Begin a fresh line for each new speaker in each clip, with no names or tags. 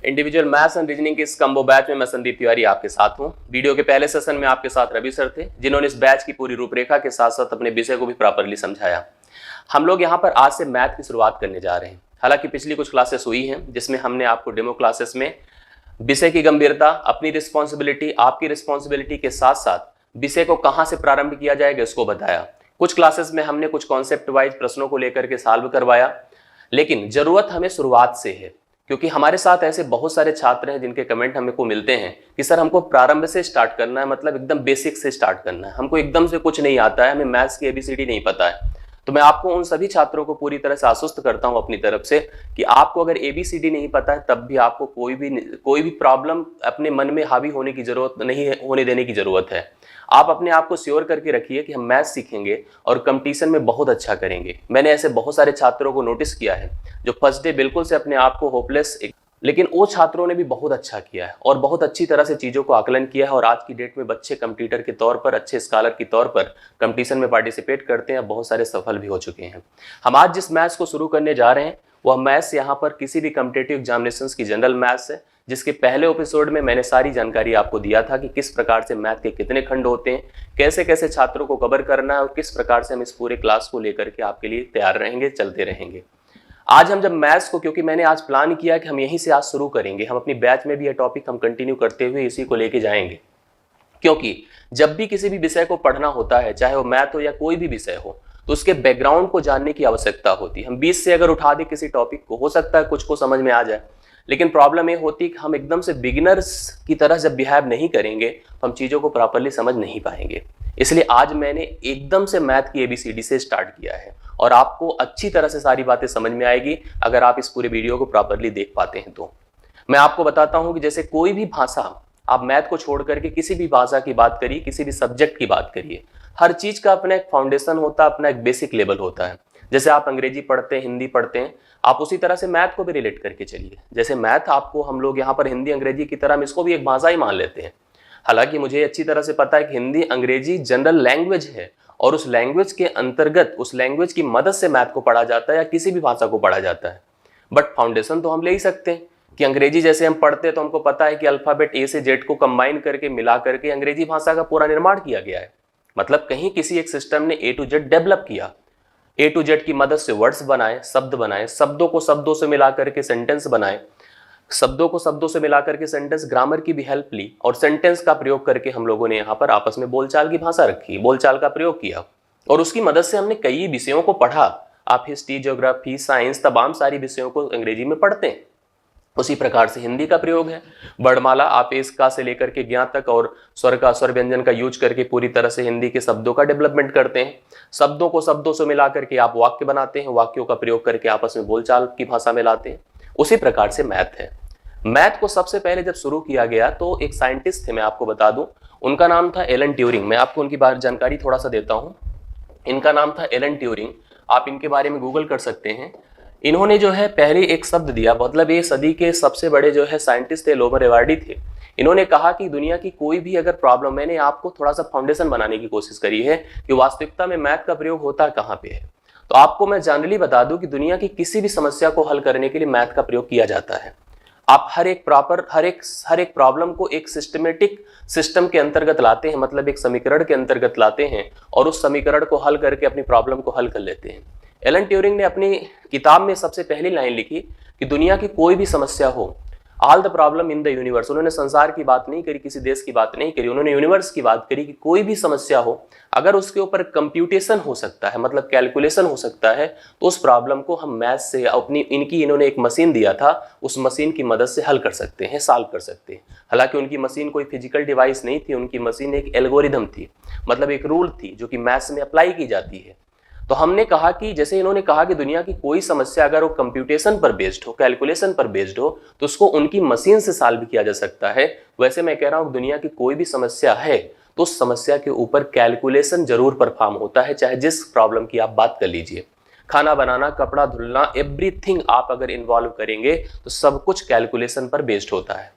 Individual maths and reasoning के इस combo batch में मैं संदीप तिवारी आपके साथ हूं। वीडियो के पहले सेशन में आपके साथ रवि सर थे, जिन्होंने इस बैच की पूरी रूपरेखा के साथ साथ अपने विषय को भी प्रॉपरली समझाया। हम लोग यहाँ पर आज से मैथ की शुरुआत करने जा रहे हैं। हालांकि पिछली कुछ क्लासेस हुई हैं जिसमें हमने आपको डेमो क्लासेस में विषय की गंभीरता, अपनी रिस्पॉन्सिबिलिटी, आपकी रिस्पॉन्सिबिलिटी के साथ साथ विषय को कहाँ से प्रारंभ किया जाएगा इसको बताया। कुछ क्लासेस में हमने कुछ कॉन्सेप्ट वाइज प्रश्नों को लेकर के सॉल्व करवाया, लेकिन जरूरत हमें शुरुआत से है, क्योंकि हमारे साथ ऐसे बहुत सारे छात्र हैं जिनके कमेंट हमें को मिलते हैं कि सर हमको प्रारंभ से स्टार्ट करना है, मतलब एकदम बेसिक से स्टार्ट करना है, हमको एकदम से कुछ नहीं आता है, हमें मैथ्स की एबीसीडी नहीं पता है। तो मैं आपको उन सभी छात्रों को पूरी तरह से आश्वस्त करता हूं अपनी तरफ से कि आपको अगर एबीसीडी नहीं पता है तब भी आपको कोई भी प्रॉब्लम अपने मन में हावी होने की जरूरत नहीं है, होने देने की जरूरत है। आप अपने आप को श्योर करके रखिए कि हम मैथ सीखेंगे और कंपटीशन में बहुत अच्छा करेंगे। मैंने ऐसे बहुत सारे छात्रों को नोटिस किया है जो फर्स्ट डे बिल्कुल से अपने आप को होपलेस, लेकिन वो छात्रों ने भी बहुत अच्छा किया है और बहुत अच्छी तरह से चीज़ों को आकलन किया है और आज की डेट में बच्चे कंपटीटर के तौर पर, अच्छे स्कॉलर के तौर पर कंपटीशन में पार्टिसिपेट करते हैं, बहुत सारे सफल भी हो चुके हैं। हम आज जिस मैथ्स को शुरू करने जा रहे हैं वह मैथ्स यहाँ पर किसी भी कॉम्पिटिटिव एग्जामिनेशंस की जनरल मैथ्स है, जिसके पहले एपिसोड में मैंने सारी जानकारी आपको दिया था कि किस प्रकार से मैथ के कितने खंड होते हैं, कैसे कैसे छात्रों को कवर करना है और किस प्रकार से हम इस पूरे क्लास को लेकर के आपके लिए तैयार रहेंगे, चलते रहेंगे। आज हम जब मैथ्स को, क्योंकि मैंने आज प्लान किया कि हम यहीं से आज शुरू करेंगे, हम अपनी बैच में भी ये टॉपिक हम कंटिन्यू करते हुए इसी को लेके जाएंगे, क्योंकि जब भी किसी भी विषय को पढ़ना होता है, चाहे वो मैथ हो या कोई भी विषय हो, तो उसके बैकग्राउंड को जानने की आवश्यकता होती है। हम बीच से अगर उठा दें किसी टॉपिक को, हो सकता है कुछ को समझ में आ जाए, लेकिन प्रॉब्लम ये होती है कि हम एकदम से बिगिनर्स की तरह जब बिहेव नहीं करेंगे तो हम चीज़ों को प्रॉपरली समझ नहीं पाएंगे। इसलिए आज मैंने एकदम से मैथ की एबीसीडी से स्टार्ट किया है और आपको अच्छी तरह से सारी बातें समझ में आएगी अगर आप इस पूरे वीडियो को प्रॉपरली देख पाते हैं। तो मैं आपको बताता हूं कि जैसे कोई भी भाषा, आप मैथ को छोड़ करके किसी भी भाषा की बात करिए, किसी भी सब्जेक्ट की बात करिए, हर चीज का अपना एक फाउंडेशन होता है, अपना एक बेसिक लेवल होता है। जैसे आप अंग्रेजी पढ़ते हैं, हिंदी पढ़ते हैं, आप उसी तरह से मैथ को भी रिलेट करके चलिए। जैसे मैथ आपको, हम लोग यहाँ पर हिंदी अंग्रेजी की तरह हम इसको भी एक भाषा ही मान लेते हैं। हालांकि मुझे अच्छी तरह से पता है कि हिंदी अंग्रेजी जनरल लैंग्वेज है और उस लैंग्वेज के अंतर्गत, उस लैंग्वेज की मदद से मैथ को पढ़ा जाता है या किसी भी भाषा को पढ़ा जाता है। बट फाउंडेशन तो हम ले ही सकते हैं कि अंग्रेजी जैसे हम पढ़ते हैं तो हमको पता है कि अल्फाबेट ए से जेड को कंबाइन करके, मिला करके अंग्रेजी भाषा का पूरा निर्माण किया गया है। मतलब कहीं किसी एक सिस्टम ने ए टू जेड डेवलप किया, ए टू जेड की मदद से वर्ड्स बनाए, शब्द बनाए, शब्दों को शब्दों से मिला करके सेंटेंस बनाए, शब्दों को शब्दों से मिला करके सेंटेंस ग्रामर की भी हेल्प ली और सेंटेंस का प्रयोग करके हम लोगों ने यहाँ पर आपस में बोलचाल की भाषा रखी, बोलचाल का प्रयोग किया और उसकी मदद से हमने कई विषयों को पढ़ा। आप हिस्ट्री, ज्योग्राफी, साइंस, तमाम सारी विषयों को अंग्रेजी में पढ़ते हैं। उसी प्रकार से हिंदी का प्रयोग है। वर्णमाला आप इसका से लेकर के ज्ञा तक और स्वर व्यंजन का यूज करके पूरी तरह से हिंदी के शब्दों का डेवलपमेंट करते हैं। शब्दों को शब्दों से मिला करके आप वाक्य बनाते हैं, वाक्यों का प्रयोग करके आपस में बोलचाल की भाषा में लाते हैं। उसी प्रकार से मैथ है। मैथ को सबसे पहले जब शुरू किया गया तो एक साइंटिस्ट थे, मैं आपको बता दूं, उनका नाम था एलन ट्यूरिंग। मैं आपको उनकी बारे जानकारी थोड़ा सा देता हूं। इनका नाम था एलन ट्यूरिंग, आप इनके बारे में गूगल कर सकते हैं। इन्होंने जो है पहले एक शब्द दिया, मतलब ये सदी के सबसे बड़े जो है साइंटिस्ट थे, लोबर एवार्डी थे। इन्होंने कहा कि दुनिया की कोई भी अगर प्रॉब्लम, मैंने आपको थोड़ा सा फाउंडेशन बनाने की कोशिश करी है कि वास्तविकता में मैथ का प्रयोग होता कहाँ पे है। तो आपको मैं जनरली बता दूं कि दुनिया की किसी भी समस्या को हल करने के लिए मैथ का प्रयोग किया जाता है। आप हर एक प्रॉब्लम को एक सिस्टमेटिक सिस्टम के अंतर्गत लाते हैं, मतलब एक समीकरण के अंतर्गत लाते हैं और उस समीकरण को हल करके अपनी प्रॉब्लम को हल कर लेते हैं। एलन ट्यूरिंग ने अपनी किताब में सबसे पहली लाइन लिखी कि दुनिया की कोई भी समस्या हो, all the problem in the universe. उन्होंने संसार की बात नहीं करी, किसी देश की बात नहीं करी, उन्होंने यूनिवर्स की बात करी कि कोई भी समस्या हो, अगर उसके ऊपर कंप्यूटेशन हो सकता है, मतलब कैलकुलेशन हो सकता है, तो उस प्रॉब्लम को हम मैथ से अपनी, इन्होंने एक मशीन दिया था, उस मशीन की मदद से हल कर सकते हैं, सॉल्व कर सकते हैं। हालांकि उनकी मशीन कोई फिजिकल डिवाइस नहीं थी, उनकी मशीन एक एल्गोरिदम थी, मतलब एक रूल थी जो कि मैथ्स में अप्लाई की जाती है। तो हमने कहा कि जैसे इन्होंने कहा कि दुनिया की कोई समस्या अगर वो कंप्यूटेशन पर बेस्ड हो, कैलकुलेशन पर बेस्ड हो, तो उसको उनकी मशीन से सॉल्व किया जा सकता है। वैसे मैं कह रहा हूं दुनिया की कोई भी समस्या है तो उस समस्या के ऊपर कैलकुलेशन जरूर परफॉर्म होता है, चाहे जिस प्रॉब्लम की आप बात कर लीजिए। खाना बनाना, कपड़ा धुलना, एवरीथिंग आप अगर इन्वॉल्व करेंगे तो सब कुछ कैलकुलेशन पर बेस्ड होता है।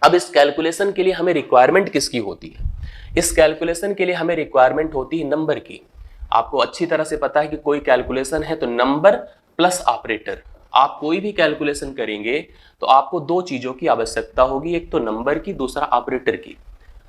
अब इस कैलकुलेशन के लिए हमें रिक्वायरमेंट किसकी होती है? इस कैलकुलेशन के लिए हमें रिक्वायरमेंट होती है नंबर की। आपको अच्छी तरह से पता है कि कोई कैलकुलेशन है तो नंबर प्लस ऑपरेटर, आप कोई भी कैलकुलेशन करेंगे तो आपको दो चीजों की आवश्यकता होगी, एक तो नंबर की, दूसरा ऑपरेटर की।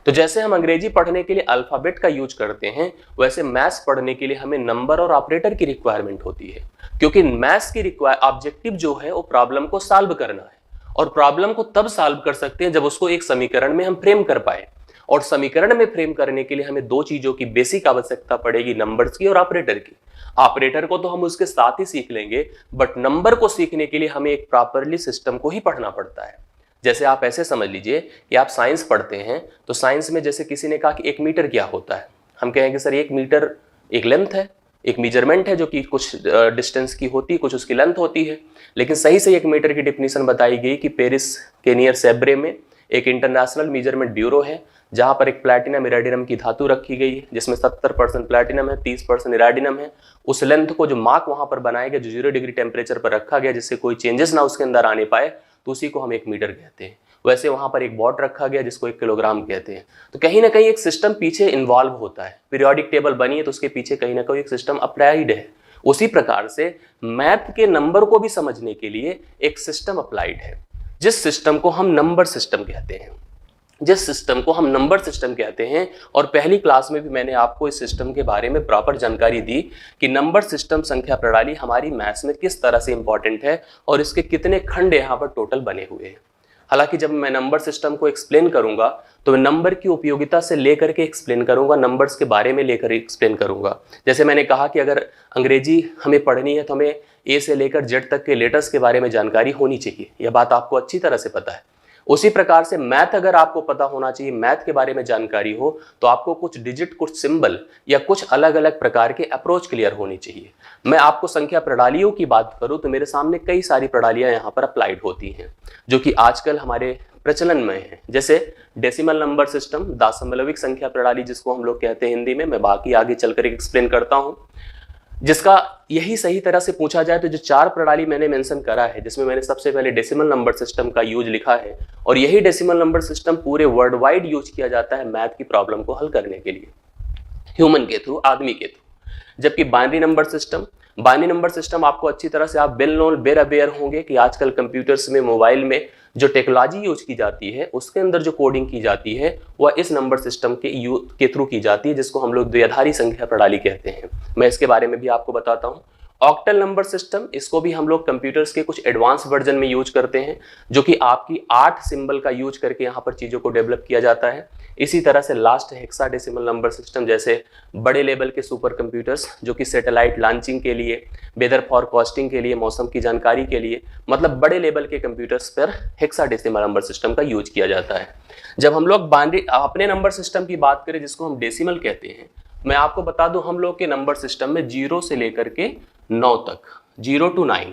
तो जैसे हम अंग्रेजी पढ़ने के लिए अल्फाबेट का यूज करते हैं, वैसे मैथ्स पढ़ने के लिए हमें नंबर और ऑपरेटर की रिक्वायरमेंट होती है, क्योंकि मैथ्स की ऑब्जेक्टिव जो है वो प्रॉब्लम को सॉल्व करना है, और प्रॉब्लम को तब सॉल्व कर सकते हैं जब उसको एक समीकरण में हम फ्रेम कर पाए, और समीकरण में फ्रेम करने के लिए हमें दो चीजों की बेसिक आवश्यकता पड़ेगी, नंबर्स की और ऑपरेटर की। ऑपरेटर को तो हम उसके साथ ही सीख लेंगे, बट नंबर को सीखने के लिए हमें एक प्रॉपरली सिस्टम को ही पढ़ना पड़ता है। जैसे आप ऐसे समझ लीजिए कि आप साइंस पढ़ते हैं, तो साइंस में जैसे किसी ने कहा कि 1 मीटर क्या होता है, हम कहेंगे सर 1 मीटर एक लेंथ है, एक मेजरमेंट है जो कि कुछ डिस्टेंस की होती है, कुछ उसकी लेंथ होती है। लेकिन सही से 1 मीटर की डिफिनीशन बताई गई कि पेरिस के नियर सेब्रे में एक इंटरनेशनल मेजरमेंट ब्यूरो है, जहां पर एक प्लैटिनम इराडियम की धातु रखी गई है, जिसमें 70% प्लैटिनम है, 30% इराडियम है। उस लेंथ को जो मार्क वहां पर बनाया गया, जो 0 डिग्री टेम्परेचर पर रखा गया, जिससे कोई चेंजेस ना उसके अंदर आने पाए, तो उसी को हम 1 मीटर कहते हैं। वैसे वहां पर एक वॉट रखा गया जिसको 1 किलोग्राम कहते हैं। तो कहीं ना कहीं एक सिस्टम पीछे इन्वॉल्व होता है, पीरियोडिक टेबल बनी है तो उसके पीछे कहीं ना कहीं एक सिस्टम अप्लाइड है। उसी प्रकार से मैथ के नंबर को भी समझने के लिए एक सिस्टम अप्लाइड है, जिस सिस्टम को हम नंबर सिस्टम कहते हैं, और पहली क्लास में भी मैंने आपको इस सिस्टम के बारे में प्रॉपर जानकारी दी कि नंबर सिस्टम संख्या प्रणाली हमारी मैथ्स में किस तरह से इंपॉर्टेंट है और इसके कितने खंड यहाँ पर टोटल बने हुए हैं। हालांकि जब मैं नंबर सिस्टम को एक्सप्लेन करूंगा तो मैं नंबर की उपयोगिता से लेकर के एक्सप्लेन करूंगा, नंबर्स के बारे में लेकर एक्सप्लेन करूंगा। जैसे मैंने कहा कि अगर अंग्रेजी हमें पढ़नी है तो हमें ए से लेकर जेड तक के लेटर्स के बारे में जानकारी होनी चाहिए, यह बात आपको अच्छी तरह से पता है। उसी प्रकार से मैथ अगर आपको पता होना चाहिए, मैथ के बारे में जानकारी हो, तो आपको कुछ डिजिट, कुछ सिंबल या कुछ अलग अलग प्रकार के अप्रोच क्लियर होनी चाहिए। मैं आपको संख्या प्रणालियों की बात करूं तो मेरे सामने कई सारी प्रणालियां यहाँ पर अप्लाइड होती हैं जो कि आजकल हमारे प्रचलन में है। जैसे डेसिमल नंबर सिस्टम, दशमलविक संख्या प्रणाली जिसको हम लोग कहते हैं हिंदी में, मैं बाकी आगे चलकर एक्सप्लेन करता हूँ। जिसका यही सही तरह से पूछा जाए तो जो 4 प्रणाली मैंने मेंशन करा है, जिसमें मैंने सबसे पहले डेसिमल नंबर सिस्टम का यूज लिखा है, और यही डेसिमल नंबर सिस्टम पूरे वर्ल्ड वाइड यूज किया जाता है मैथ की प्रॉब्लम को हल करने के लिए, ह्यूमन के थ्रू, आदमी के थ्रू। जबकि बाइनरी नंबर सिस्टम आपको अच्छी तरह से आप वेल नोन, वेर अवेयर होंगे कि आजकल कंप्यूटर्स में, मोबाइल में जो टेक्नोलॉजी यूज की जाती है उसके अंदर जो कोडिंग की जाती है वह इस नंबर सिस्टम के थ्रू की जाती है, जिसको हम लोग द्विआधारी संख्या प्रणाली कहते हैं। मैं इसके बारे में भी आपको बताता हूँ। ऑक्टल नंबर सिस्टम, इसको भी हम लोग कंप्यूटर्स के कुछ एडवांस वर्जन में यूज करते हैं, जो कि आपकी 8 सिंबल का यूज करके यहाँ पर चीजों को डेवलप किया जाता है। इसी तरह से लास्ट हेक्साडेसिमल नंबर सिस्टम, जैसे बड़े लेवल के सुपर कंप्यूटर्स जो कि सैटेलाइट लॉन्चिंग के लिए, वेदर फॉरकास्टिंग के लिए, मौसम की जानकारी के लिए, मतलब बड़े लेवल के कंप्यूटर्स पर हेक्साडेसिमल नंबर सिस्टम का यूज किया जाता है। जब हम लोग अपने नंबर सिस्टम की बात करें जिसको हम डेसिमल कहते हैं, मैं आपको बता दूं हम लोग के नंबर सिस्टम में 0 से लेकर के 9 तक, 0 to 9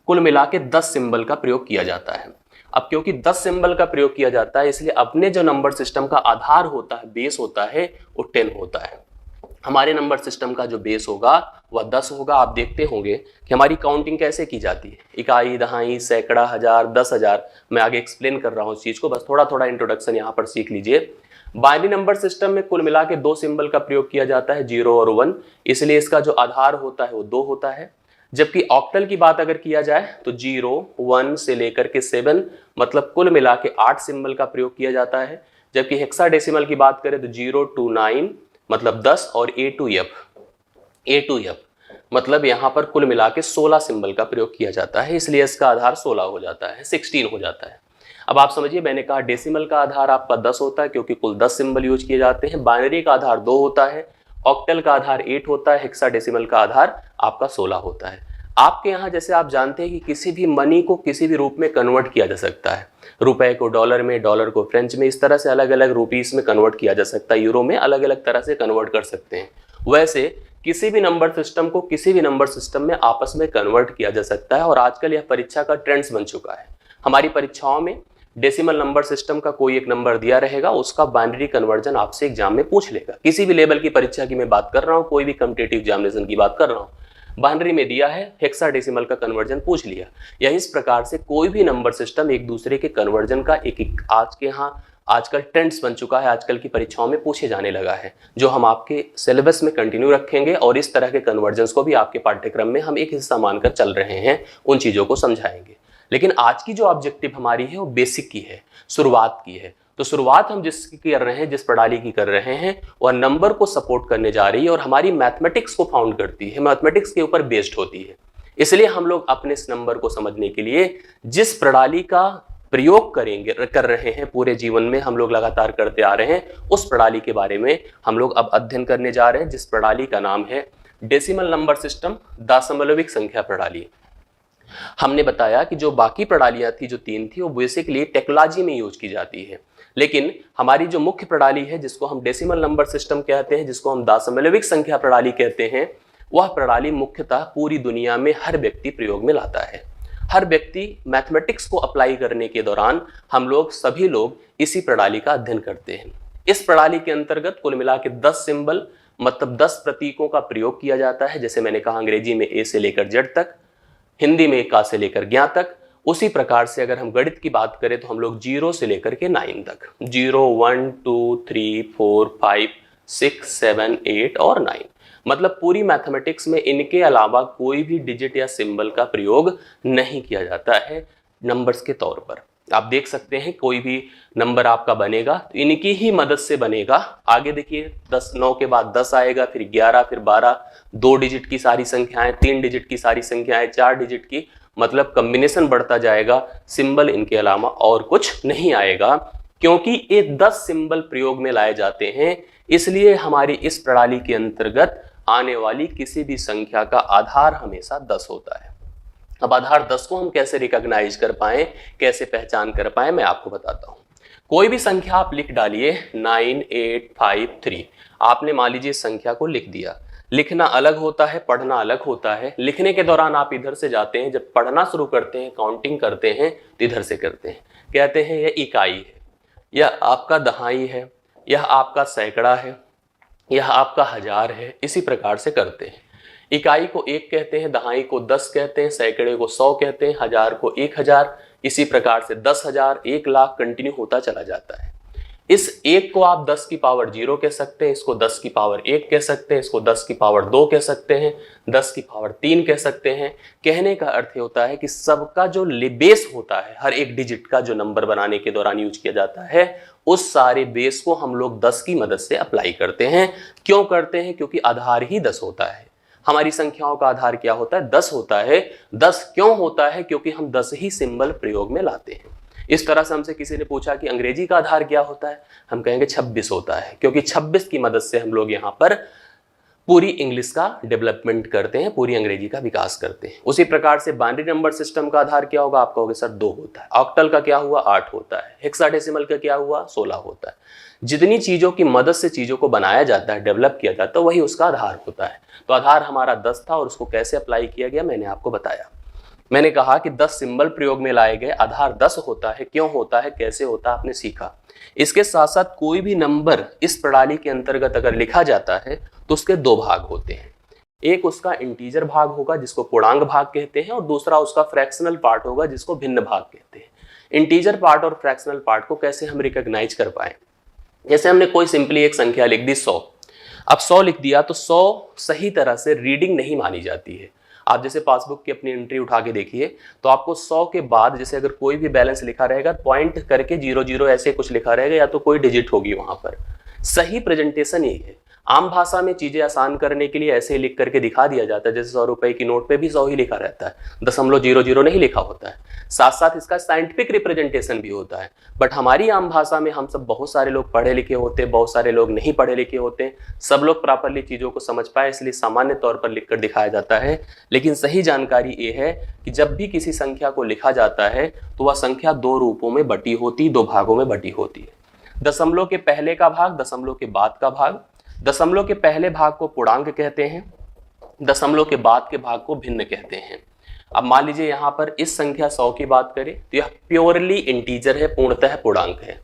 कुल मिला के 10 सिंबल का प्रयोग किया जाता है। अब क्योंकि 10 सिंबल का प्रयोग किया जाता है, इसलिए अपने जो नंबर सिस्टम का आधार होता है, बेस होता है, वो 10 होता है। हमारे नंबर सिस्टम का जो बेस होगा वह 10 होगा। आप देखते होंगे कि हमारी काउंटिंग कैसे की जाती है, इकाई, दहाई, सैकड़ा, हजार, 10,000। मैं आगे एक्सप्लेन कर रहा हूँ इस चीज को, बस थोड़ा थोड़ा इंट्रोडक्शन यहाँ पर सीख लीजिए। बाइनरी नंबर सिस्टम में कुल मिला के 2 सिंबल का प्रयोग किया जाता है, 0 और 1, इसलिए इसका जो आधार होता है वो 2 होता है। जबकि ऑक्टल की बात अगर किया जाए तो 0, 1 से लेकर के 7, मतलब कुल मिला के 8 सिंबल का प्रयोग किया जाता है। जबकि हेक्साडेसिमल की बात करें तो 0 to 9 मतलब 10, और A to F मतलब यहाँ पर कुल मिला के 16 सिंबल का प्रयोग किया जाता है, इसलिए इसका आधार 16 हो जाता है, 16 हो जाता है। अब आप समझिए, मैंने कहा डेसिमल का आधार आपका 10 होता है क्योंकि कुल 10 सिंबल यूज किए जाते हैं। बाइनरी का आधार 2 होता है, ऑक्टल का आधार 8 होता है, हेक्साडेसिमल का आधार आपका 16 होता है। आपके यहाँ जैसे आप जानते हैं कि किसी भी मनी को किसी भी रूप में कन्वर्ट किया जा सकता है, रुपए को डॉलर में, डॉलर को फ्रेंच में, इस तरह से अलग अलग रुपीस में कन्वर्ट किया जा सकता है, यूरो में अलग अलग तरह से कन्वर्ट कर सकते हैं। वैसे किसी भी नंबर सिस्टम को किसी भी नंबर सिस्टम में आपस में कन्वर्ट किया जा सकता है, और आजकल यह परीक्षा का ट्रेंड्स बन चुका है। हमारी परीक्षाओं में डेसिमल नंबर सिस्टम का कोई एक नंबर दिया रहेगा, उसका बाइनरी कन्वर्जन आपसे एग्जाम में पूछ लेगा। किसी भी लेवल की परीक्षा की मैं बात कर रहा हूँ, कोई भी कॉम्पिटिटिव एग्जामिनेशन की बात कर रहा हूँ, बाइनरी में दिया है, हेक्साडेसिमल का कन्वर्जन पूछ लिया। या इस प्रकार से कोई भी नंबर सिस्टम एक दूसरे के कन्वर्जन का एक आज के यहाँ आजकल ट्रेंड्स बन चुका है, आजकल की परीक्षाओं में पूछे जाने लगा है, जो हम आपके सिलेबस में कंटिन्यू रखेंगे और इस तरह के कन्वर्जन्स को भी आपके पाठ्यक्रम में हम एक हिस्सा मानकर चल रहे हैं, उन चीज़ों को समझाएंगे। लेकिन आज की जो ऑब्जेक्टिव हमारी है वो बेसिक की है, शुरुआत की है। तो शुरुआत हम जिसकी कर रहे हैं, जिस प्रणाली की कर रहे हैं, वह नंबर को सपोर्ट करने जा रही है और हमारी मैथमेटिक्स को फाउंड करती है, मैथमेटिक्स के ऊपर बेस्ड होती है। इसलिए हम लोग अपने इस नंबर को समझने के लिए जिस प्रणाली का प्रयोग कर रहे हैं, पूरे जीवन में हम लोग लगातार करते आ रहे हैं, उस प्रणाली के बारे में हम लोग अब अध्ययन करने जा रहे हैं, जिस प्रणाली का नाम है डेसिमल नंबर सिस्टम, दशमलविक संख्या प्रणाली। हमने बताया कि जो बाकी प्रणालियां थी, जो 3 थी, वो बेसिकली टेक्नोलॉजी में यूज की जाती है, लेकिन हमारी जो मुख्य प्रणाली है, जिसको हम डेसिमल नंबर सिस्टम कहते हैं, जिसको हम दशमलविक संख्या प्रणाली कहते हैं, वह प्रणाली मुख्यतः पूरी दुनिया में हर व्यक्ति प्रयोग में लाता है। हर व्यक्ति मैथमेटिक्स को अप्लाई करने के दौरान हम लोग सभी लोग इसी प्रणाली का अध्ययन करते हैं। इस प्रणाली के अंतर्गत कुल मिला के 10 सिंबल, मतलब 10 प्रतीकों का प्रयोग किया जाता है। जैसे मैंने कहा, अंग्रेजी में ए से लेकर जेड तक, हिंदी में का से लेकर ज्ञ तक। उसी प्रकार से अगर हम गणित की बात करें तो हम लोग 0 से लेकर के 9 तक, 0, 1, 2, 3, 4, 5, 6, 7, 8 और 9, मतलब पूरी मैथमेटिक्स में इनके अलावा कोई भी डिजिट या सिंबल का प्रयोग नहीं किया जाता है नंबर्स के तौर पर। आप देख सकते हैं, कोई भी नंबर आपका बनेगा तो इनकी ही मदद से बनेगा। आगे देखिए, 10, 9 के बाद 10 आएगा, फिर 11, फिर 12, 2 डिजिट की सारी संख्याएं, 3 डिजिट की सारी संख्याएं, 4 डिजिट की, मतलब कॉम्बिनेशन बढ़ता जाएगा। सिंबल इनके अलावा और कुछ नहीं आएगा, क्योंकि ये 10 सिंबल प्रयोग में लाए जाते हैं। इसलिए हमारी इस प्रणाली के अंतर्गत आने वाली किसी भी संख्या का आधार हमेशा 10 होता है। अब आधार 10 को हम कैसे रिकॉग्नाइज कर पाएं, कैसे पहचान कर पाएं, मैं आपको बताता हूं। कोई भी संख्या आप लिख डालिए, 9, 8, 5, 3। आपने मान लीजिए संख्या को लिख दिया। लिखना अलग होता है, पढ़ना अलग होता है। लिखने के दौरान आप इधर से जाते हैं, जब पढ़ना शुरू करते हैं, काउंटिंग करते हैं, तो इधर से करते हैं, कहते हैं यह इकाई है, यह आपका दहाई है, यह आपका सैकड़ा है, यह आपका हजार है। इसी प्रकार से करते हैं। इकाई को 1 कहते हैं, दहाई को 10 कहते हैं, सैकड़े को 100 कहते हैं, हजार को 1000। इसी प्रकार से 10,000, 1,00,000 कंटिन्यू होता चला जाता है। इस 1 को आप 10 की पावर 0 कह सकते हैं, इसको 10 की पावर 1 कह सकते हैं, इसको 10 की पावर 2 कह सकते हैं, 10 की पावर 3 कह सकते हैं। कहने का अर्थ होता है कि सबका जो बेस होता है, हर एक डिजिट का जो नंबर बनाने के दौरान यूज किया जाता है, उस सारे बेस को हम लोग 10 की मदद से अप्लाई करते हैं। क्यों करते हैं? क्योंकि आधार ही 10 होता है। हमारी संख्याओं का आधार क्या होता है? 10 होता है। 10 क्यों होता है? क्योंकि हम 10 ही सिंबल प्रयोग में लाते हैं। इस तरह से हमसे किसी ने पूछा कि अंग्रेजी का आधार क्या होता है, हम कहेंगे 26 होता है, क्योंकि 26 की मदद से हम लोग यहाँ पर पूरी इंग्लिश का डेवलपमेंट करते हैं, पूरी अंग्रेजी का विकास करते हैं। उसी प्रकार से बाइनरी नंबर सिस्टम का आधार क्या होगा? आप कहोगे सर 2 होता है। ऑक्टल का क्या हुआ? 8 होता है। हेक्साडेसिमल का क्या हुआ? 16 होता है। जितनी चीजों की मदद से चीजों को बनाया जाता है, डेवलप किया जाता है, वही उसका आधार होता है। तो आधार हमारा 10 था और उसको कैसे अप्लाई किया गया मैंने आपको बताया। मैंने कहा कि 10 सिंबल प्रयोग में लाए गए, आधार 10 होता है। क्यों होता है, कैसे होता है, आपने सीखा। इसके साथ साथ कोई भी नंबर इस प्रणाली के अंतर्गत अगर लिखा जाता है तो उसके 2 भाग होते हैं। एक उसका इंटीजर भाग होगा जिसको पूर्णांक भाग कहते हैं, और दूसरा उसका फ्रैक्शनल पार्ट होगा जिसको भिन्न भाग कहते हैं। इंटीजर पार्ट और फ्रैक्शनल पार्ट को कैसे हम रिकॉग्नाइज कर पाए? जैसे हमने कोई सिंपली एक संख्या लिख दी 100। अब 100 लिख दिया तो 100 सही तरह से रीडिंग नहीं मानी जाती है। आप जैसे पासबुक की अपनी एंट्री उठा के देखिए तो आपको 100 के बाद जैसे अगर कोई भी बैलेंस लिखा रहेगा, पॉइंट करके 00 ऐसे कुछ लिखा रहेगा, या तो कोई डिजिट होगी वहां पर। सही प्रेजेंटेशन यही है। आम भाषा में चीजें आसान करने के लिए ऐसे ही लिख करके दिखा दिया जाता है। जैसे 100 रुपए की नोट पे भी 100 ही लिखा रहता है, 0.00 नहीं लिखा होता है। साथ साथ इसका साइंटिफिक रिप्रेजेंटेशन भी होता है। बट हमारी आम भाषा में हम सब बहुत सारे लोग पढ़े लिखे होते हैं, बहुत सारे लोग नहीं पढ़े लिखे होते हैं। सब लोग प्रॉपरली चीजों को समझ पाए इसलिए सामान्य तौर पर लिखकर दिखाया जाता है। लेकिन सही जानकारी ये है कि जब भी किसी संख्या को लिखा जाता है तो वह संख्या 2 रूपों में बटी होती, 2 भागों में बटी होती है। दशमलव के पहले का भाग, दशमलव के बाद का भाग। दशमलव के पहले भाग को पूर्णांक कहते हैं, दशमलव के बाद के भाग को भिन्न कहते हैं। अब मान लीजिए यहाँ पर इस संख्या 100 की बात करें तो यह प्योरली इंटीजर है, पूर्णतः पूर्णांक है।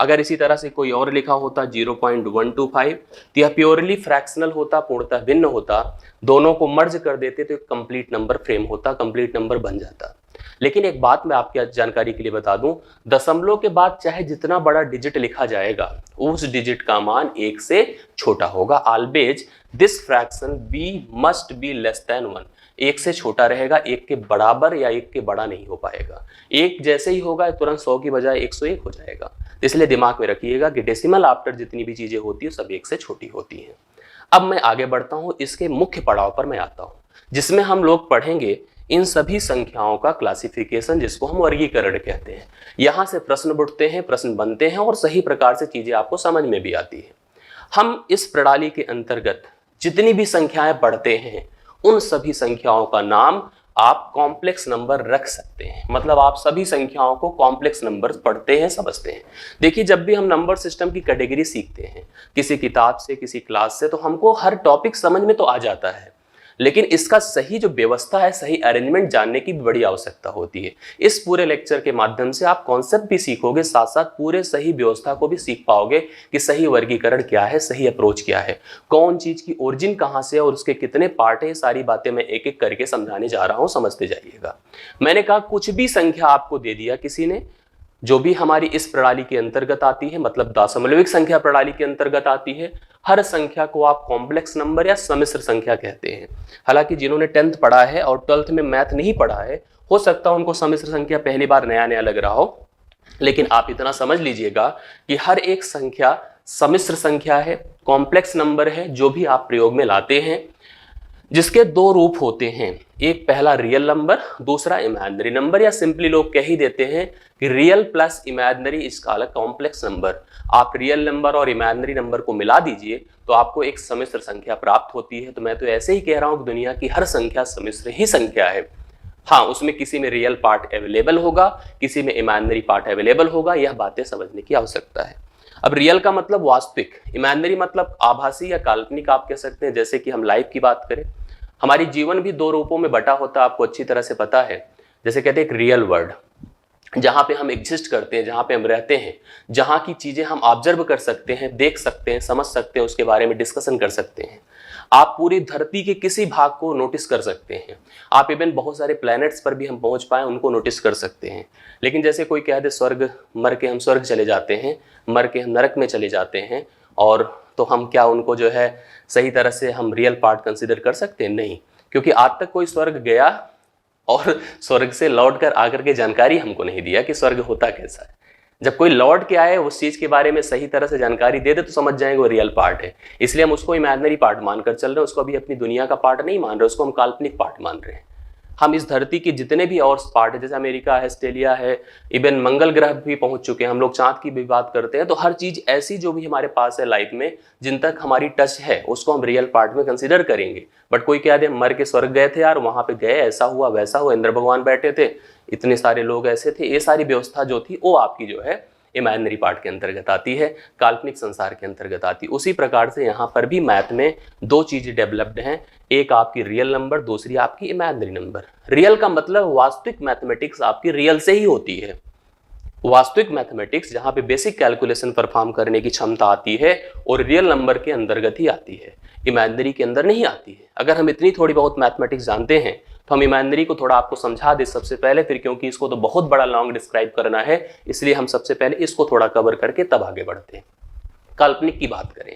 अगर इसी तरह से कोई और लिखा होता 0.125 तो यह प्योरली फ्रैक्शनल होता, पूर्णतः भिन्न होता। दोनों को मर्ज कर देते तो एक कंप्लीट नंबर फ्रेम होता, कंप्लीट नंबर बन जाता। लेकिन एक बात मैं आपकी जानकारी के लिए बता दूं, दशमलव के बाद चाहे जितना बड़ा डिजिट लिखा जाएगा उस डिजिट का मान 1 से छोटा होगा। Always this fraction b must be less than 1, 1 से छोटा रहेगा, 1 के बराबर या 1 के बड़ा नहीं हो पाएगा। 1 जैसे ही होगा तुरंत 100 की बजाय 101 हो जाएगा। इसलिए दिमाग में रखिएगा कि डेसिमल आफ्टर जितनी भी चीजें होती है सब 1 से छोटी होती हैं। अब मैं आगे बढ़ता हूं, इसके मुख्य पड़ाव पर मैं आता हूं, जिसमें हम लोग पढ़ेंगे इन सभी संख्याओं का क्लासिफिकेशन, जिसको हम वर्गीकरण कहते हैं। यहां से प्रश्न उठते हैं, प्रश्न बनते हैं और सही प्रकार से चीजें आपको समझ में भी आती है। हम इस प्रणाली के अंतर्गत जितनी भी संख्याएं पढ़ते हैं उन सभी संख्याओं का नाम आप कॉम्प्लेक्स नंबर रख सकते हैं। मतलब आप सभी संख्याओं को कॉम्प्लेक्स नंबर पढ़ते हैं, समझते हैं। देखिए, जब भी हम नंबर सिस्टम की कैटेगरी सीखते हैं किसी किताब से, किसी क्लास से, तो हमको हर टॉपिक समझ में तो आ जाता है, लेकिन इसका सही जो व्यवस्था है, सही अरेंजमेंट जानने की बड़ी आवश्यकता होती है। इस पूरे लेक्चर के माध्यम से आप कॉन्सेप्ट भी सीखोगे, साथ साथ पूरे सही व्यवस्था को भी सीख पाओगे कि सही वर्गीकरण क्या है, सही अप्रोच क्या है, कौन चीज की ओरिजिन कहाँ से है और उसके कितने पार्ट है। सारी बातें मैं एक एक करके समझाने जा रहा हूँ, समझते जाइएगा। मैंने कहा कुछ भी संख्या आपको दे दिया किसी ने, जो भी हमारी इस प्रणाली के अंतर्गत आती है, मतलब दशमलविक संख्या प्रणाली के अंतर्गत आती है, हर संख्या को आप कॉम्प्लेक्स नंबर या सम्मिश्र संख्या कहते हैं। हालांकि जिन्होंने 10th पढ़ा है और 12th में मैथ नहीं पढ़ा है, हो सकता है उनको सम्मिश्र संख्या पहली बार नया नया लग रहा हो, लेकिन आप इतना समझ लीजिएगा कि हर एक संख्या सम्मिश्र संख्या है, कॉम्प्लेक्स नंबर है, जो भी आप प्रयोग में लाते हैं, जिसके दो रूप होते हैं। एक पहला रियल नंबर, दूसरा इमेजिनरी नंबर, या सिंपली लोग कह ही देते हैं कि real plus imaginary is called complex number. आप रियल नंबर और इमेजिनरी नंबर को मिला दीजिए तो आपको एक सम्मिश्र संख्या प्राप्त होती है। तो मैं तो ऐसे ही कह रहा हूं कि दुनिया की हर संख्या सम्मिश्र ही संख्या है। हाँ, उसमें किसी में रियल पार्ट अवेलेबल होगा, किसी में इमेजिनरी पार्ट अवेलेबल होगा, यह बातें समझने की आवश्यकता है। अब रियल का मतलब वास्तविक, इमेजिनरी मतलब आभासी या काल्पनिक आप कह सकते हैं। जैसे कि हम लाइफ की बात करें, हमारी जीवन भी दो रूपों में बटा होता है, आपको अच्छी तरह से पता है। जैसे कहते हैं एक रियल वर्ल्ड, जहां पे हम एग्जिस्ट करते हैं, जहां पे हम रहते हैं, जहां की चीजें हम ऑब्जर्व कर सकते हैं, देख सकते हैं, समझ सकते हैं, उसके बारे में डिस्कशन कर सकते हैं। आप पूरी धरती के किसी भाग को नोटिस कर सकते हैं। आप इवन बहुत सारे प्लैनेट्स पर भी हम पहुंच पाए उनको नोटिस कर सकते हैं। लेकिन जैसे कोई कह दे स्वर्ग, मर के हम स्वर्ग चले जाते हैं, मर के हम नरक में चले जाते हैं, और तो हम क्या उनको जो है सही तरह से हम रियल पार्ट कंसिडर कर सकते हैं? नहीं, क्योंकि आज तक कोई स्वर्ग गया और स्वर्ग से लौट कर आकर के जानकारी हमको नहीं दिया कि स्वर्ग होता कैसा है। जब कोई लौट के आए, उस चीज के बारे में सही तरह से जानकारी दे दे, तो समझ जाएंगे वो रियल पार्ट है। इसलिए हम उसको इमेजिनरी पार्ट मानकर चल रहे हैं, उसको अभी अपनी दुनिया का पार्ट नहीं मान रहे, उसको हम काल्पनिक पार्ट मान रहे हैं। हम इस धरती के जितने भी और पार्ट है, जैसे अमेरिका है, ऑस्ट्रेलिया है, इवन मंगल ग्रह भी पहुंच चुके हैं, हम लोग चांद की भी बात करते हैं, तो हर चीज ऐसी जो भी हमारे पास है लाइफ में, जिन तक हमारी टच है, उसको हम रियल पार्ट में कंसिडर करेंगे। बट कोई कह दे मर के स्वर्ग गए थे यार, वहां पे गए, ऐसा हुआ वैसा हुआ, इंद्र भगवान बैठे थे, इतने सारे लोग ऐसे थे, ये सारी व्यवस्था जो थी वो आपकी जो है इमेजिनरी पार्ट के अंतर्गत आती है, काल्पनिक संसार के अंतर्गत आती है। उसी प्रकार से यहाँ पर भी मैथ में दो चीजें डेवलप्ड हैं, एक आपकी रियल नंबर, दूसरी आपकी इमेजिनरी नंबर। रियल का मतलब वास्तविक मैथमेटिक्स आपकी रियल से ही होती है। वास्तविक मैथमेटिक्स जहाँ पे बेसिक कैलकुलेशन परफॉर्म करने की क्षमता आती है और रियल नंबर के अंतर्गत ही आती है, इमेजिनरी के अंदर नहीं आती है। अगर हम इतनी थोड़ी बहुत मैथमेटिक्स जानते हैं तो हम इमेजिनरी को थोड़ा आपको समझा दे सबसे पहले, फिर क्योंकि इसको तो बहुत बड़ा लॉन्ग डिस्क्राइब करना है, इसलिए हम सबसे पहले इसको थोड़ा कवर करके तब आगे बढ़ते हैं। काल्पनिक की बात करें,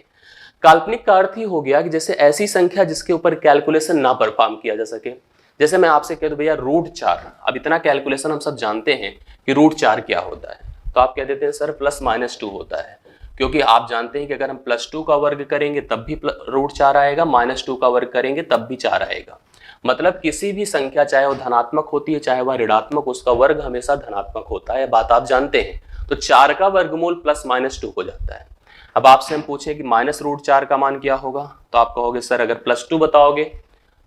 काल्पनिक का अर्थ ही हो गया कि जैसे ऐसी संख्या जिसके ऊपर कैलकुलेशन ना परफॉर्म किया जा सके। जैसे मैं आपसे कह दूं भैया √4, अब इतना कैलकुलेशन हम सब जानते हैं कि √4 क्या होता है, तो आप कह देते हैं सर +-2 होता है, क्योंकि आप जानते हैं कि अगर हम +2 का वर्ग करेंगे तब भी √4 आएगा, -2 का वर्ग करेंगे तब भी 4 आएगा। मतलब किसी भी संख्या चाहे वो धनात्मक होती है चाहे वह ऋणात्मक, उसका वर्ग हमेशा धनात्मक होता है, बात आप जानते हैं। तो 4 का वर्गमूल +-2 हो जाता है। अब आपसे हम पूछें कि -√4 का मान क्या होगा, तो आप कहोगे सर अगर +2 बताओगे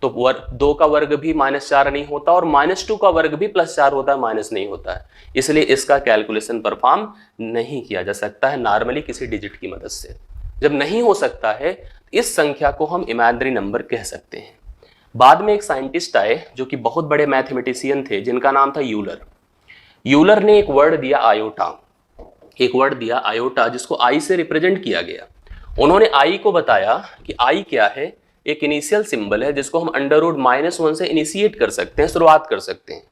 तो 2 का वर्ग भी -4 नहीं होता और -2 का वर्ग भी +4 होता है, माइनस नहीं होता है। इसलिए इसका कैलकुलेशन परफॉर्म नहीं किया जा सकता है नॉर्मली किसी डिजिट की मदद से। जब नहीं हो सकता है, इस संख्या को हम इमेजिनरी नंबर कह सकते हैं। बाद में एक साइंटिस्ट आए जो कि बहुत बड़े मैथमेटिशियन थे, जिनका नाम था यूलर। यूलर ने एक वर्ड दिया आयोटा, एक वर्ड दिया आयोटा, जिसको आई से रिप्रेजेंट किया गया। उन्होंने आई को बताया कि आई क्या है, एक इनिशियल सिंबल है जिसको हम √-1 से इनिशिएट कर सकते हैं, शुरुआत कर सकते हैं।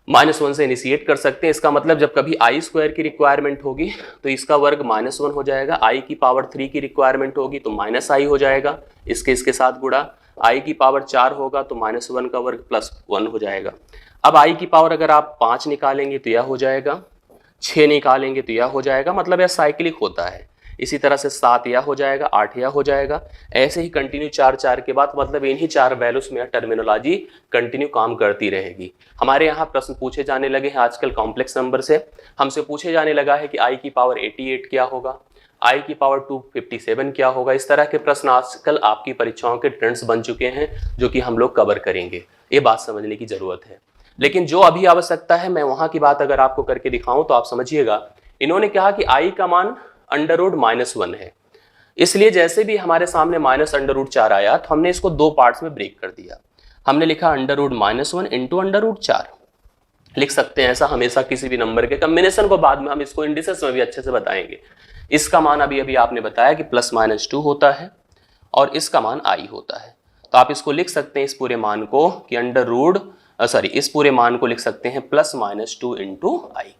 -1 से इनिशिएट कर सकते हैं। इसका मतलब जब कभी आई स्क्वायर की रिक्वायरमेंट होगी तो इसका वर्ग -1 हो जाएगा, आई की पावर 3 की रिक्वायरमेंट होगी तो -i हो जाएगा, इसके साथ गुणा, आई की पावर 4 होगा तो -1 का वर्ग +1 हो जाएगा। अब आई की पावर अगर आप 5 निकालेंगे तो यह हो जाएगा, 6 निकालेंगे तो यह हो जाएगा, मतलब यह साइक्लिक होता है। इसी तरह से 7 यह हो जाएगा, 8 यह हो जाएगा, ऐसे ही कंटिन्यू 4 के बाद, मतलब इन्हीं 4 वैल्यूज में टर्मिनोलॉजी कंटिन्यू काम करती रहेगी। हमारे यहाँ प्रश्न पूछे जाने लगे हैं आजकल कॉम्प्लेक्स नंबर से, हमसे पूछे जाने लगा है कि आई की पावर 88 क्या होगा, आई की पावर 257 क्या होगा। इस तरह के प्रश्न आजकल आपकी परीक्षाओं के ट्रेंड्स बन चुके हैं जो कि हम लोग कवर करेंगे, ये बात समझने की जरूरत है। लेकिन जो अभी आवश्यकता है, मैं वहां की बात अगर आपको करके दिखाऊं तो आप समझिएगा। इन्होंने कहा कि आई का मान √-1 है, इसलिए जैसे भी हमारे सामने -√4 आया तो हमने इसको 2 पार्ट्स में ब्रेक कर दिया। हमने लिखा √-1 इंटू √4 लिख सकते हैं। ऐसा हमेशा किसी भी नंबर के कॉम्बिनेशन को बाद में हम इसको इंडिसेस में भी अच्छे से बताएंगे। इसका मान अभी आपने बताया कि +-2 होता है और इसका मान i होता है, तो आप इसको लिख सकते हैं इस पूरे मान को कि इस पूरे मान को लिख सकते हैं +-2 इंटू आई।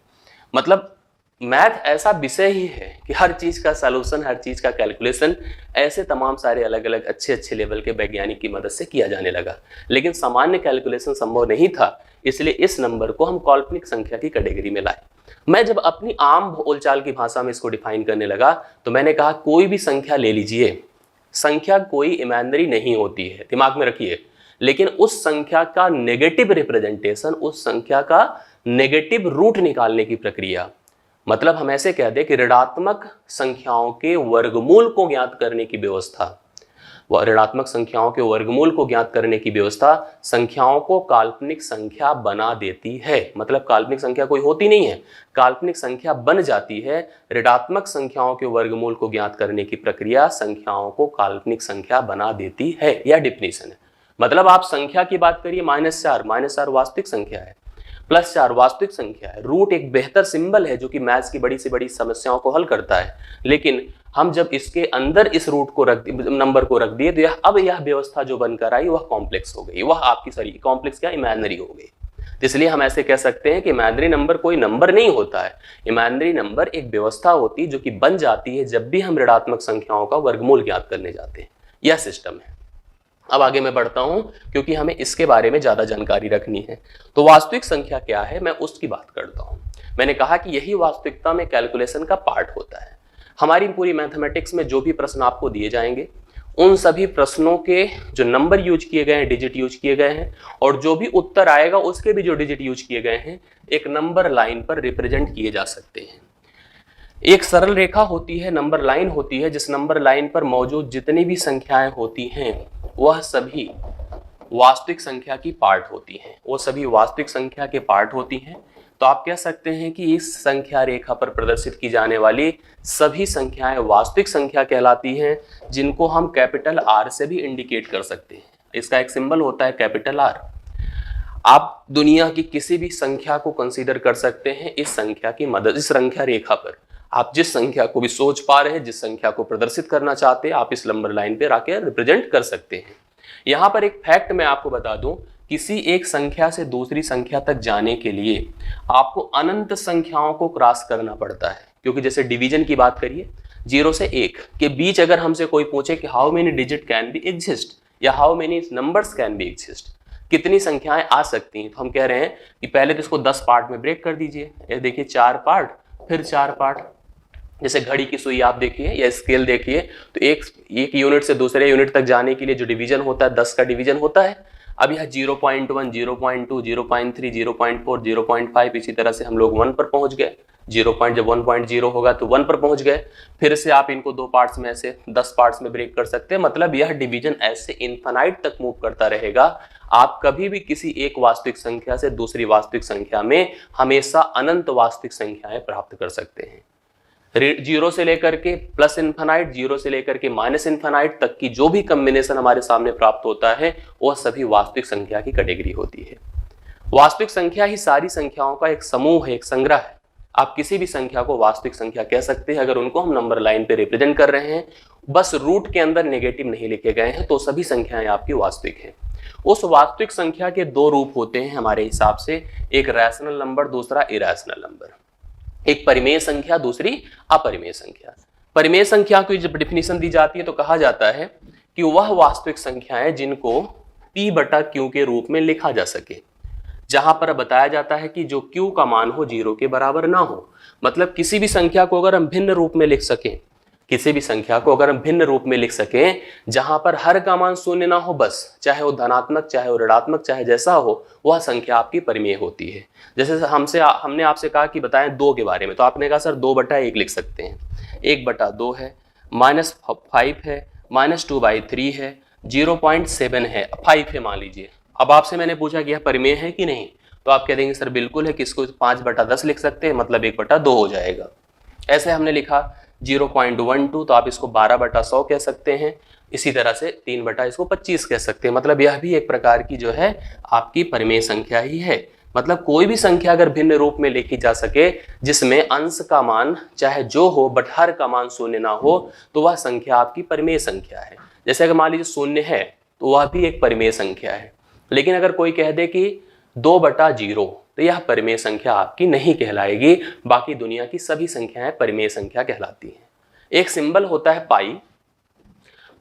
मतलब मैथ ऐसा विषय ही है कि हर चीज का सॉल्यूशन, हर चीज का कैलकुलेशन ऐसे तमाम सारे अलग अलग अच्छे लेवल के वैज्ञानिक की मदद से किया जाने लगा। लेकिन सामान्य कैलकुलेशन संभव नहीं था, इसलिए इस नंबर को हम काल्पनिक संख्या की कैटेगरी में लाए। मैं जब अपनी आम बोलचाल की भाषा में इसको डिफाइन करने लगा तो मैंने कहा कोई भी संख्या ले लीजिए, संख्या कोई इमेजिनरी नहीं होती है, दिमाग में रखिए, लेकिन उस संख्या का नेगेटिव रिप्रेजेंटेशन, उस संख्या का नेगेटिव रूट निकालने की प्रक्रिया, मतलब हम ऐसे कह दें कि ऋणात्मक संख्याओं के वर्गमूल को ज्ञात करने की व्यवस्था, ऋणात्मक संख्याओं के वर्गमूल को ज्ञात करने की व्यवस्था संख्याओं को काल्पनिक संख्या बना देती है। मतलब काल्पनिक संख्या कोई होती नहीं है, काल्पनिक संख्या बन जाती है। ऋणात्मक संख्याओं के वर्गमूल को ज्ञात करने की प्रक्रिया संख्याओं को काल्पनिक संख्या बना देती है, यह डिफिनीशन है। मतलब आप संख्या की बात करिए, -4 वास्तविक संख्या है, +4 वास्तविक संख्या है। रूट एक बेहतर सिंबल है जो कि मैथ्स की बड़ी से बड़ी समस्याओं को हल करता है, लेकिन हम जब इसके अंदर इस रूट को नंबर को रख दिए तो अब यह व्यवस्था जो बनकर आई वह कॉम्प्लेक्स हो गई, वह आपकी कॉम्प्लेक्स क्या, इमेजिनरी हो गई। इसलिए हम ऐसे कह सकते हैं कि इमेजिनरी नंबर कोई नंबर नहीं होता है, इमेजिनरी नंबर एक व्यवस्था होती है जो कि बन जाती है जब भी हम ऋणात्मक संख्याओं का वर्गमूल ज्ञात करने जाते हैं। यह सिस्टम है। अब आगे मैं बढ़ता हूं क्योंकि हमें इसके बारे में ज्यादा जानकारी रखनी है। तो वास्तविक संख्या क्या है, मैं उसकी बात करता हूं। मैंने कहा कि यही वास्तविकता में कैलकुलेशन का पार्ट होता है। हमारी पूरी मैथमेटिक्स में जो भी प्रश्न आपको दिए जाएंगे उन सभी प्रश्नों के जो नंबर यूज किए गए हैं, डिजिट यूज किए गए हैं, और जो भी उत्तर आएगा उसके भी जो डिजिट यूज किए गए हैं, एक नंबर लाइन पर रिप्रेजेंट किए जा सकते हैं। एक सरल रेखा होती है, नंबर लाइन होती है, जिस नंबर लाइन पर मौजूद जितनी भी संख्याएं होती हैं वह सभी वास्तविक संख्या की पार्ट होती हैं, वो सभी वास्तविक संख्या के पार्ट होती हैं। तो आप कह सकते हैं कि इस संख्या रेखा पर प्रदर्शित की जाने वाली सभी संख्याएं वास्तविक संख्या कहलाती हैं, जिनको हम कैपिटल R से भी इंडिकेट कर सकते हैं। इसका एक सिंबल होता है कैपिटल R। आप दुनिया की किसी भी संख्या को कंसीडर कर सकते हैं इस संख्या की मदद, इस संख्या रेखा पर। आप जिस संख्या को भी सोच पा रहे हैं, जिस संख्या को प्रदर्शित करना चाहते हैं, आप इस नंबर लाइन पे आके रिप्रेजेंट कर सकते हैं। यहाँ पर एक फैक्ट मैं आपको बता दूं, किसी एक संख्या से दूसरी संख्या तक जाने के लिए आपको अनंत संख्याओं को क्रॉस करना पड़ता है। क्योंकि जैसे डिवीजन की बात करिए, 0 से 1 के बीच अगर हमसे कोई पूछे कि how many digit can be exist या how many numbers can be exist, कितनी संख्याएं आ सकती हैं, तो हम कह रहे हैं कि पहले तो इसको 10 पार्ट में ब्रेक कर दीजिए। ये देखिए 4 पार्ट, फिर 4 पार्ट। जैसे घड़ी की सुई आप देखिए या स्केल देखिए, तो एक यूनिट से दूसरे यूनिट तक जाने के लिए जो डिवीजन होता है 10 का डिवीजन होता है। अब यह 0.1, 0.2, 0.3, 0.4, 0.5, इसी तरह से हम लोग 1 पर पहुंच गए। 0 जब 1.0 होगा तो 1 पर पहुंच गए। फिर से आप इनको 2 पार्ट्स में ऐसे 10 पार्ट्स में ब्रेक कर सकते हैं। मतलब यह डिवीजन ऐसे इनफाइनाइट तक मूव करता रहेगा। आप कभी भी किसी एक वास्तविक संख्या से दूसरी वास्तविक संख्या में हमेशा अनंत वास्तविक संख्याएं प्राप्त कर सकते हैं। 0 से लेकर के प्लस इनफाइनाइट, 0 से लेकर के माइनस इनफाइनाइट तक की जो भी कॉम्बिनेशन हमारे सामने प्राप्त होता है वह सभी वास्तविक संख्या की कैटेगरी होती है। वास्तविक संख्या ही सारी संख्याओं का एक समूह है, एक संग्रह है। आप किसी भी संख्या को वास्तविक संख्या कह सकते हैं अगर उनको हम नंबर लाइन पे रिप्रेजेंट कर रहे हैं, बस रूट के अंदर नेगेटिव नहीं लिखे गए हैं तो सभी संख्याएं आपकी वास्तविक हैं। उस वास्तविक संख्या के दो रूप होते हैं हमारे हिसाब से, एक रैशनल नंबर, दूसरा इरैशनल नंबर। एक परिमेय संख्या, दूसरी अपरिमेय संख्या। परिमेय संख्या की जब डिफिनीशन दी जाती है तो कहा जाता है कि वह वास्तविक संख्याएं जिनको p बटा q के रूप में लिखा जा सके, जहां पर बताया जाता है कि जो q का मान हो 0 के बराबर ना हो। मतलब किसी भी संख्या को अगर हम भिन्न रूप में लिख सकें, किसी भी संख्या को अगर हम भिन्न रूप में लिख सकें जहां पर हर का मान शून्य ना हो, बस चाहे वो धनात्मक चाहे वो ऋणात्मक चाहे जैसा हो, वह संख्या आपकी परिमेय होती है। जैसे हमने आपसे कहा कि बताएं 2 के बारे में, तो आपने कहा सर 2/1 लिख सकते हैं, 1/2 है, -5 है, -2/3 है, 0.7 है, 5 है मान लीजिए। अब आपसे मैंने पूछा कि यह परिमेय है कि नहीं, तो आप कह देंगे सर बिल्कुल है, किसको 5/10 लिख सकते हैं, मतलब 1/2 हो जाएगा। ऐसे हमने लिखा 0.12, तो आप इसको 12/100 कह सकते हैं। इसी तरह से 3/25 कह सकते हैं। मतलब यह भी एक प्रकार की जो है आपकी परिमेय संख्या ही है। मतलब कोई भी संख्या अगर भिन्न रूप में लिखी जा सके जिसमें अंश का मान चाहे जो हो बट हर का मान शून्य ना हो, तो वह संख्या आपकी परिमेय संख्या है। जैसे अगर मान लीजिए 0 है तो वह भी एक परिमेय संख्या है। लेकिन अगर कोई कह दे कि 2/0, तो यह परिमेय संख्या आपकी नहीं कहलाएगी। बाकी दुनिया की सभी संख्याएं परिमेय संख्या कहलाती हैं। एक सिंबल होता है पाई।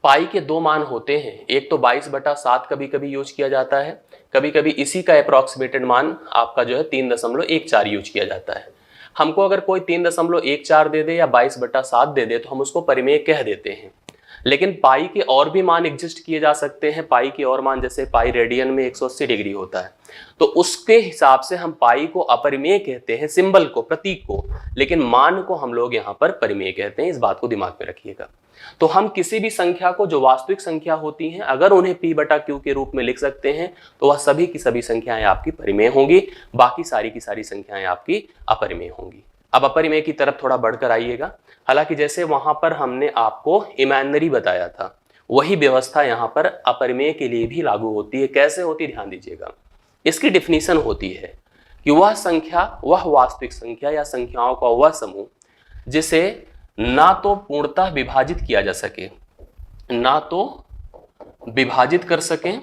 पाई के 2 मान होते हैं, एक तो 22/7 कभी कभी यूज किया जाता है, कभी कभी इसी का अप्रॉक्सीमेटेड मान आपका जो है 3.14 यूज किया जाता है। हमको अगर कोई 3.14 दे दे या 22/7 दे दे तो हम उसको परिमेय कह देते हैं। लेकिन पाई के और भी मान एग्जिस्ट किए जा सकते हैं। पाई के और मान, जैसे पाई रेडियन में 180 डिग्री होता है, तो उसके हिसाब से हम पाई को अपरिमेय कहते हैं, सिंबल को, प्रतीक को, लेकिन मान को हम लोग यहाँ पर परिमेय कहते हैं। इस बात को दिमाग में रखिएगा। तो हम किसी भी संख्या को जो वास्तविक संख्या होती हैं अगर उन्हें p/q के रूप में लिख सकते हैं तो वह सभी की सभी संख्याएं आपकी परिमेय होंगी, बाकी सारी की सारी संख्याएं आपकी अपरिमेय होंगी। अब अपरिमेय की तरफ थोड़ा बढ़कर आइएगा। हालांकि जैसे वहां पर हमने आपको इमेजिनरी बताया था, वही व्यवस्था यहाँ पर अपरिमेय के लिए भी लागू होती है। कैसे होती है ध्यान दीजिएगा। इसकी डिफिनीशन होती है कि वह संख्या, वह वास्तविक संख्या या संख्याओं का वह समूह जिसे ना तो पूर्णतः विभाजित किया जा सके, ना तो विभाजित कर सकें,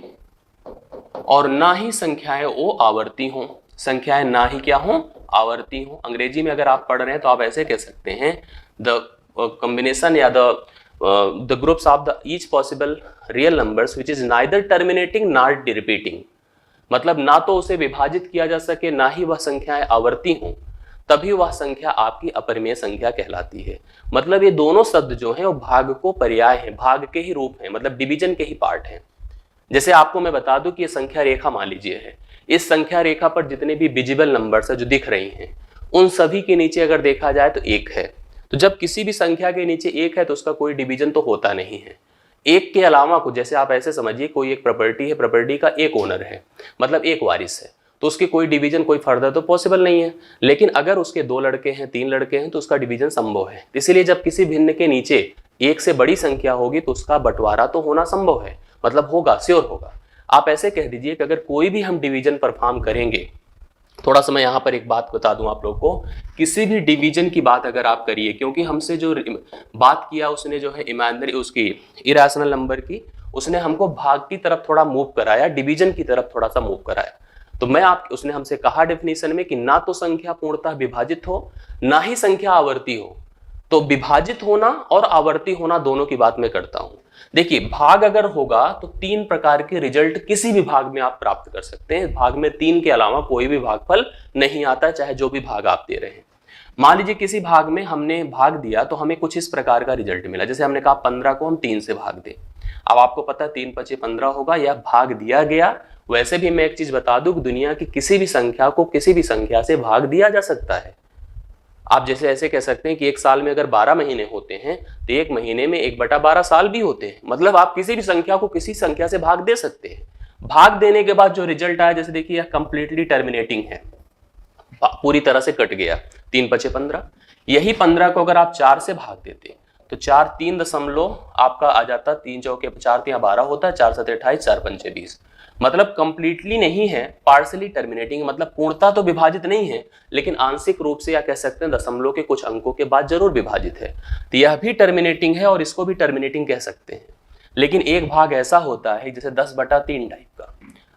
और ना ही संख्याएं वो आवर्ती हों। संख्याएं ना ही क्या हों, आवर्ती हों। अंग्रेजी में अगर आप पढ़ रहे हैं तो आप ऐसे कह सकते हैं, द कॉम्बिनेशन या the groups of the each possible real numbers which is neither terminating not repeating. मतलब ना तो उसे विभाजित किया जा सके, ना ही वह संख्याएं आवर्ती हों, तभी वह संख्या आपकी अपरिमेय संख्या कहलाती है। मतलब ये दोनों शब्द जो हैं वो भाग को पर्याय हैं, भाग के ही रूप हैं, मतलब डिवीजन के ही पार्ट हैं। जैसे आपको मैं बता दूं कि ये संख्या रेखा मान लीजिए है, इस संख्या रेखा पर जितने भी विजिबल नंबर्स है जो दिख रही हैं, उन सभी के नीचे अगर देखा जाए तो 1 है। तो जब किसी भी संख्या के नीचे 1 है तो उसका कोई डिवीजन तो होता नहीं है। 1 के अलावा कुछ, जैसे आप ऐसे समझिए कोई एक प्रॉपर्टी है, प्रॉपर्टी का एक ओनर है, मतलब एक वारिस है, तो उसके कोई डिवीजन, कोई फर्दर तो पॉसिबल नहीं है। लेकिन अगर उसके 2 लड़के हैं, 3 लड़के हैं, तो उसका डिवीजन संभव है। इसीलिए जब किसी भिन्न के नीचे 1 से बड़ी संख्या होगी तो उसका बंटवारा तो होना संभव है, मतलब होगा, श्योर होगा। आप ऐसे कह दीजिए कि अगर कोई भी हम डिवीजन परफॉर्म करेंगे, थोड़ा सा मैं यहाँ पर एक बात बता दूं आप लोग को, किसी भी डिवीजन की बात अगर आप करिए, क्योंकि हमसे जो बात किया उसने जो है इमेजिनरी, उसकी इरेशनल नंबर की, उसने हमको भाग की तरफ थोड़ा मूव कराया, डिवीजन की तरफ थोड़ा सा मूव कराया। तो उसने हमसे कहा डेफिनेशन में कि ना तो संख्या पूर्णतः विभाजित हो, ना ही संख्या आवर्ती हो। तो विभाजित होना और आवर्ती होना दोनों की बात मैं करता हूं। देखिए, भाग अगर होगा तो 3 प्रकार के रिजल्ट किसी भी भाग में आप प्राप्त कर सकते हैं। भाग में 3 के अलावा कोई भी भागफल नहीं आता, चाहे जो भी भाग आप दे रहे हैं। मान लीजिए किसी भाग में हमने भाग दिया तो हमें कुछ इस प्रकार का रिजल्ट मिला। जैसे हमने कहा 15 को हम 3 से भाग दें। अब आपको पता है 3×5 15 होगा, यह भाग दिया गया। वैसे भी मैं एक चीज बता दूं कि दुनिया की किसी भी संख्या को किसी भी संख्या से भाग दिया जा सकता है। आप जैसे ऐसे कह सकते हैं कि एक साल में अगर 12 महीने होते हैं तो एक महीने में 1/12 साल भी होते हैं। मतलब आप किसी भी संख्या को किसी संख्या से भाग दे सकते हैं। भाग देने के बाद जो रिजल्ट आया, जैसे देखिए यह कंप्लीटली टर्मिनेटिंग है, पूरी तरह से कट गया, 3×5 15। यही 15 को अगर आप 4 से भाग देते तो 4 3 दशमलव आपका आ जाता, 3 चौके 4 3 12 होता है, 4 7 28, 4 5 20। मतलब कंप्लीटली नहीं है, पार्सली टर्मिनेटिंग, मतलब पूर्णता तो विभाजित नहीं है, लेकिन आंशिक रूप से या कह सकते हैं दशमलव के कुछ अंकों के बाद जरूर विभाजित है। तो यह भी टर्मिनेटिंग है और इसको भी टर्मिनेटिंग कह सकते हैं। लेकिन एक भाग ऐसा होता है जैसे 10/3 टाइप का,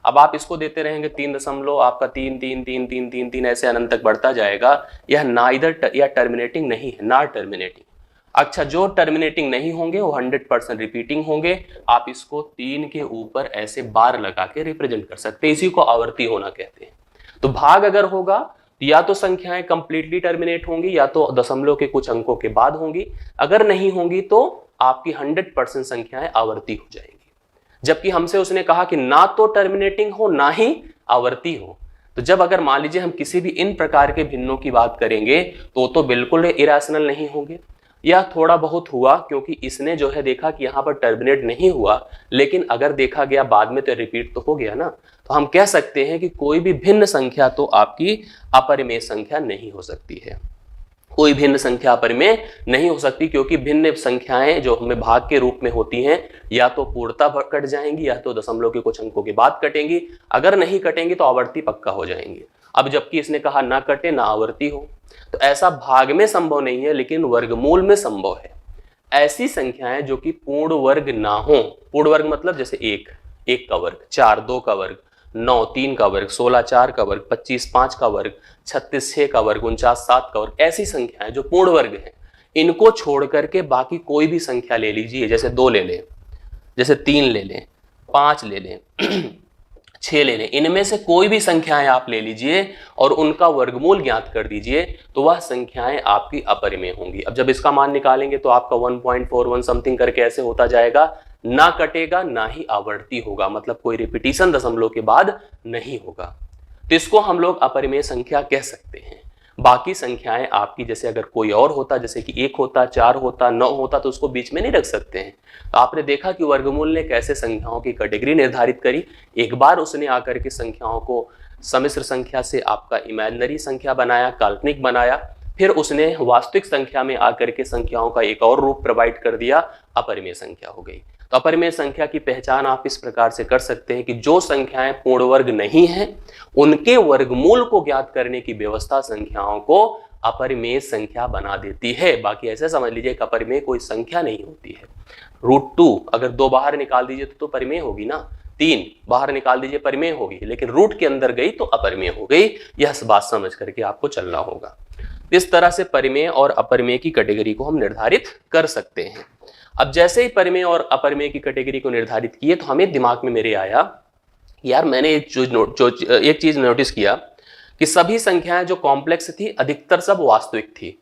अब आप इसको देते रहेंगे 3 दशमलव आपका 3 3 3 3 3 3 ऐसे अनंत तक बढ़ता जाएगा। यह ना इधर या टर्मिनेटिंग नहीं है, ना टर्मिनेटिंग। अच्छा, जो टर्मिनेटिंग नहीं होंगे वो 100% रिपीटिंग होंगे। आप इसको 3 के ऊपर ऐसे बार लगा के रिप्रेजेंट कर सकते हैं, इसी को आवर्ती होना कहते हैं। तो भाग अगर होगा तो या तो संख्याएं कंप्लीटली टर्मिनेट होंगी या तो दशमलव के कुछ अंकों के बाद होंगी, अगर नहीं होंगी तो आपकी 100% संख्याएं आवर्ती हो जाएंगी। जबकि हमसे उसने कहा कि ना तो टर्मिनेटिंग हो ना ही आवर्ती हो। तो जब अगर मान लीजिए हम किसी भी इन प्रकार के भिन्नों की बात करेंगे तो बिल्कुल इरेशनल नहीं होंगे। यह थोड़ा बहुत हुआ क्योंकि इसने जो है देखा कि यहाँ पर टर्मिनेट नहीं हुआ, लेकिन अगर देखा गया बाद में तो रिपीट तो हो गया ना। तो हम कह सकते हैं कि कोई भी भिन्न संख्या तो आपकी अपरिमेय संख्या नहीं हो सकती है, कोई भिन्न संख्या अपरिमेय नहीं हो सकती, क्योंकि भिन्न संख्याएं जो हमें भाग के रूप में होती हैं या तो पूर्णतः कट जाएंगी या तो दशमलव के कुछ अंकों के बाद कटेंगी, अगर नहीं कटेंगी तो आवर्ती पक्का हो जाएंगी। अब जबकि इसने कहा ना कटे ना आवर्ती हो, तो ऐसा भाग में संभव नहीं है लेकिन वर्गमूल में संभव है। ऐसी संख्याएं जो कि पूर्ण वर्ग ना हो, पूर्ण वर्ग मतलब जैसे 1 का वर्ग, 4 2 का वर्ग, 9 3 का वर्ग, 16 4 का वर्ग, 25 5 का वर्ग, 36 6 का वर्ग, 49 7 का वर्ग, ऐसी संख्याएं जो पूर्ण वर्ग हैं, इनको छोड़ करके बाकी कोई भी संख्या ले लीजिए, जैसे 2 ले लें, जैसे 3 ले लें, 5 ले लें 6 ले लें, इनमें से कोई भी संख्याएं आप ले लीजिए और उनका वर्गमूल ज्ञात कर दीजिए तो वह संख्याएं आपकी अपरिमेय होंगी। अब जब इसका मान निकालेंगे तो आपका 1.41 समथिंग करके ऐसे होता जाएगा, ना कटेगा ना ही आवर्ती होगा, मतलब कोई रिपीटिशन दशमलव के बाद नहीं होगा। तो इसको हम लोग अपरिमेय संख्या कह सकते हैं। बाकी संख्याएं आपकी जैसे अगर कोई और होता, जैसे कि 1 होता, 4 होता, 9 होता, तो उसको बीच में नहीं रख सकते हैं। तो आपने देखा कि वर्गमूल ने कैसे संख्याओं की कैटेगरी निर्धारित करी। एक बार उसने आकर के संख्याओं को सम्मिश्र संख्या से आपका इमेजिनरी संख्या बनाया, काल्पनिक बनाया, फिर उसने वास्तविक संख्या में आकर के संख्याओं का एक और रूप प्रोवाइड कर दिया, अपरिमेय संख्या हो गई। तो अपरिमेय संख्या की पहचान आप इस प्रकार से कर सकते हैं कि जो संख्याएं पूर्ण वर्ग नहीं हैं उनके वर्गमूल को ज्ञात करने की व्यवस्था संख्याओं को अपरिमेय संख्या बना देती है। बाकी ऐसे समझ लीजिए कि अपरिमेय कोई संख्या नहीं होती है। √2 अगर 2 बाहर निकाल दीजिए तो परिमेय होगी ना, 3 बाहर निकाल दीजिए परिमेय होगी, लेकिन रूट के अंदर गई तो अपरिमेय हो गई। यह बात समझ करके आपको चलना होगा। इस तरह से परिमेय और अपरिमेय की कैटेगरी को हम निर्धारित कर सकते हैं। अब जैसे ही परिमेय और अपरिमेय की कैटेगरी को निर्धारित किए तो हमें दिमाग में मेरे आया, यार मैंने एक चीज नोटिस किया कि सभी संख्याएं जो कॉम्प्लेक्स थी अधिकतर सब वास्तविक थी।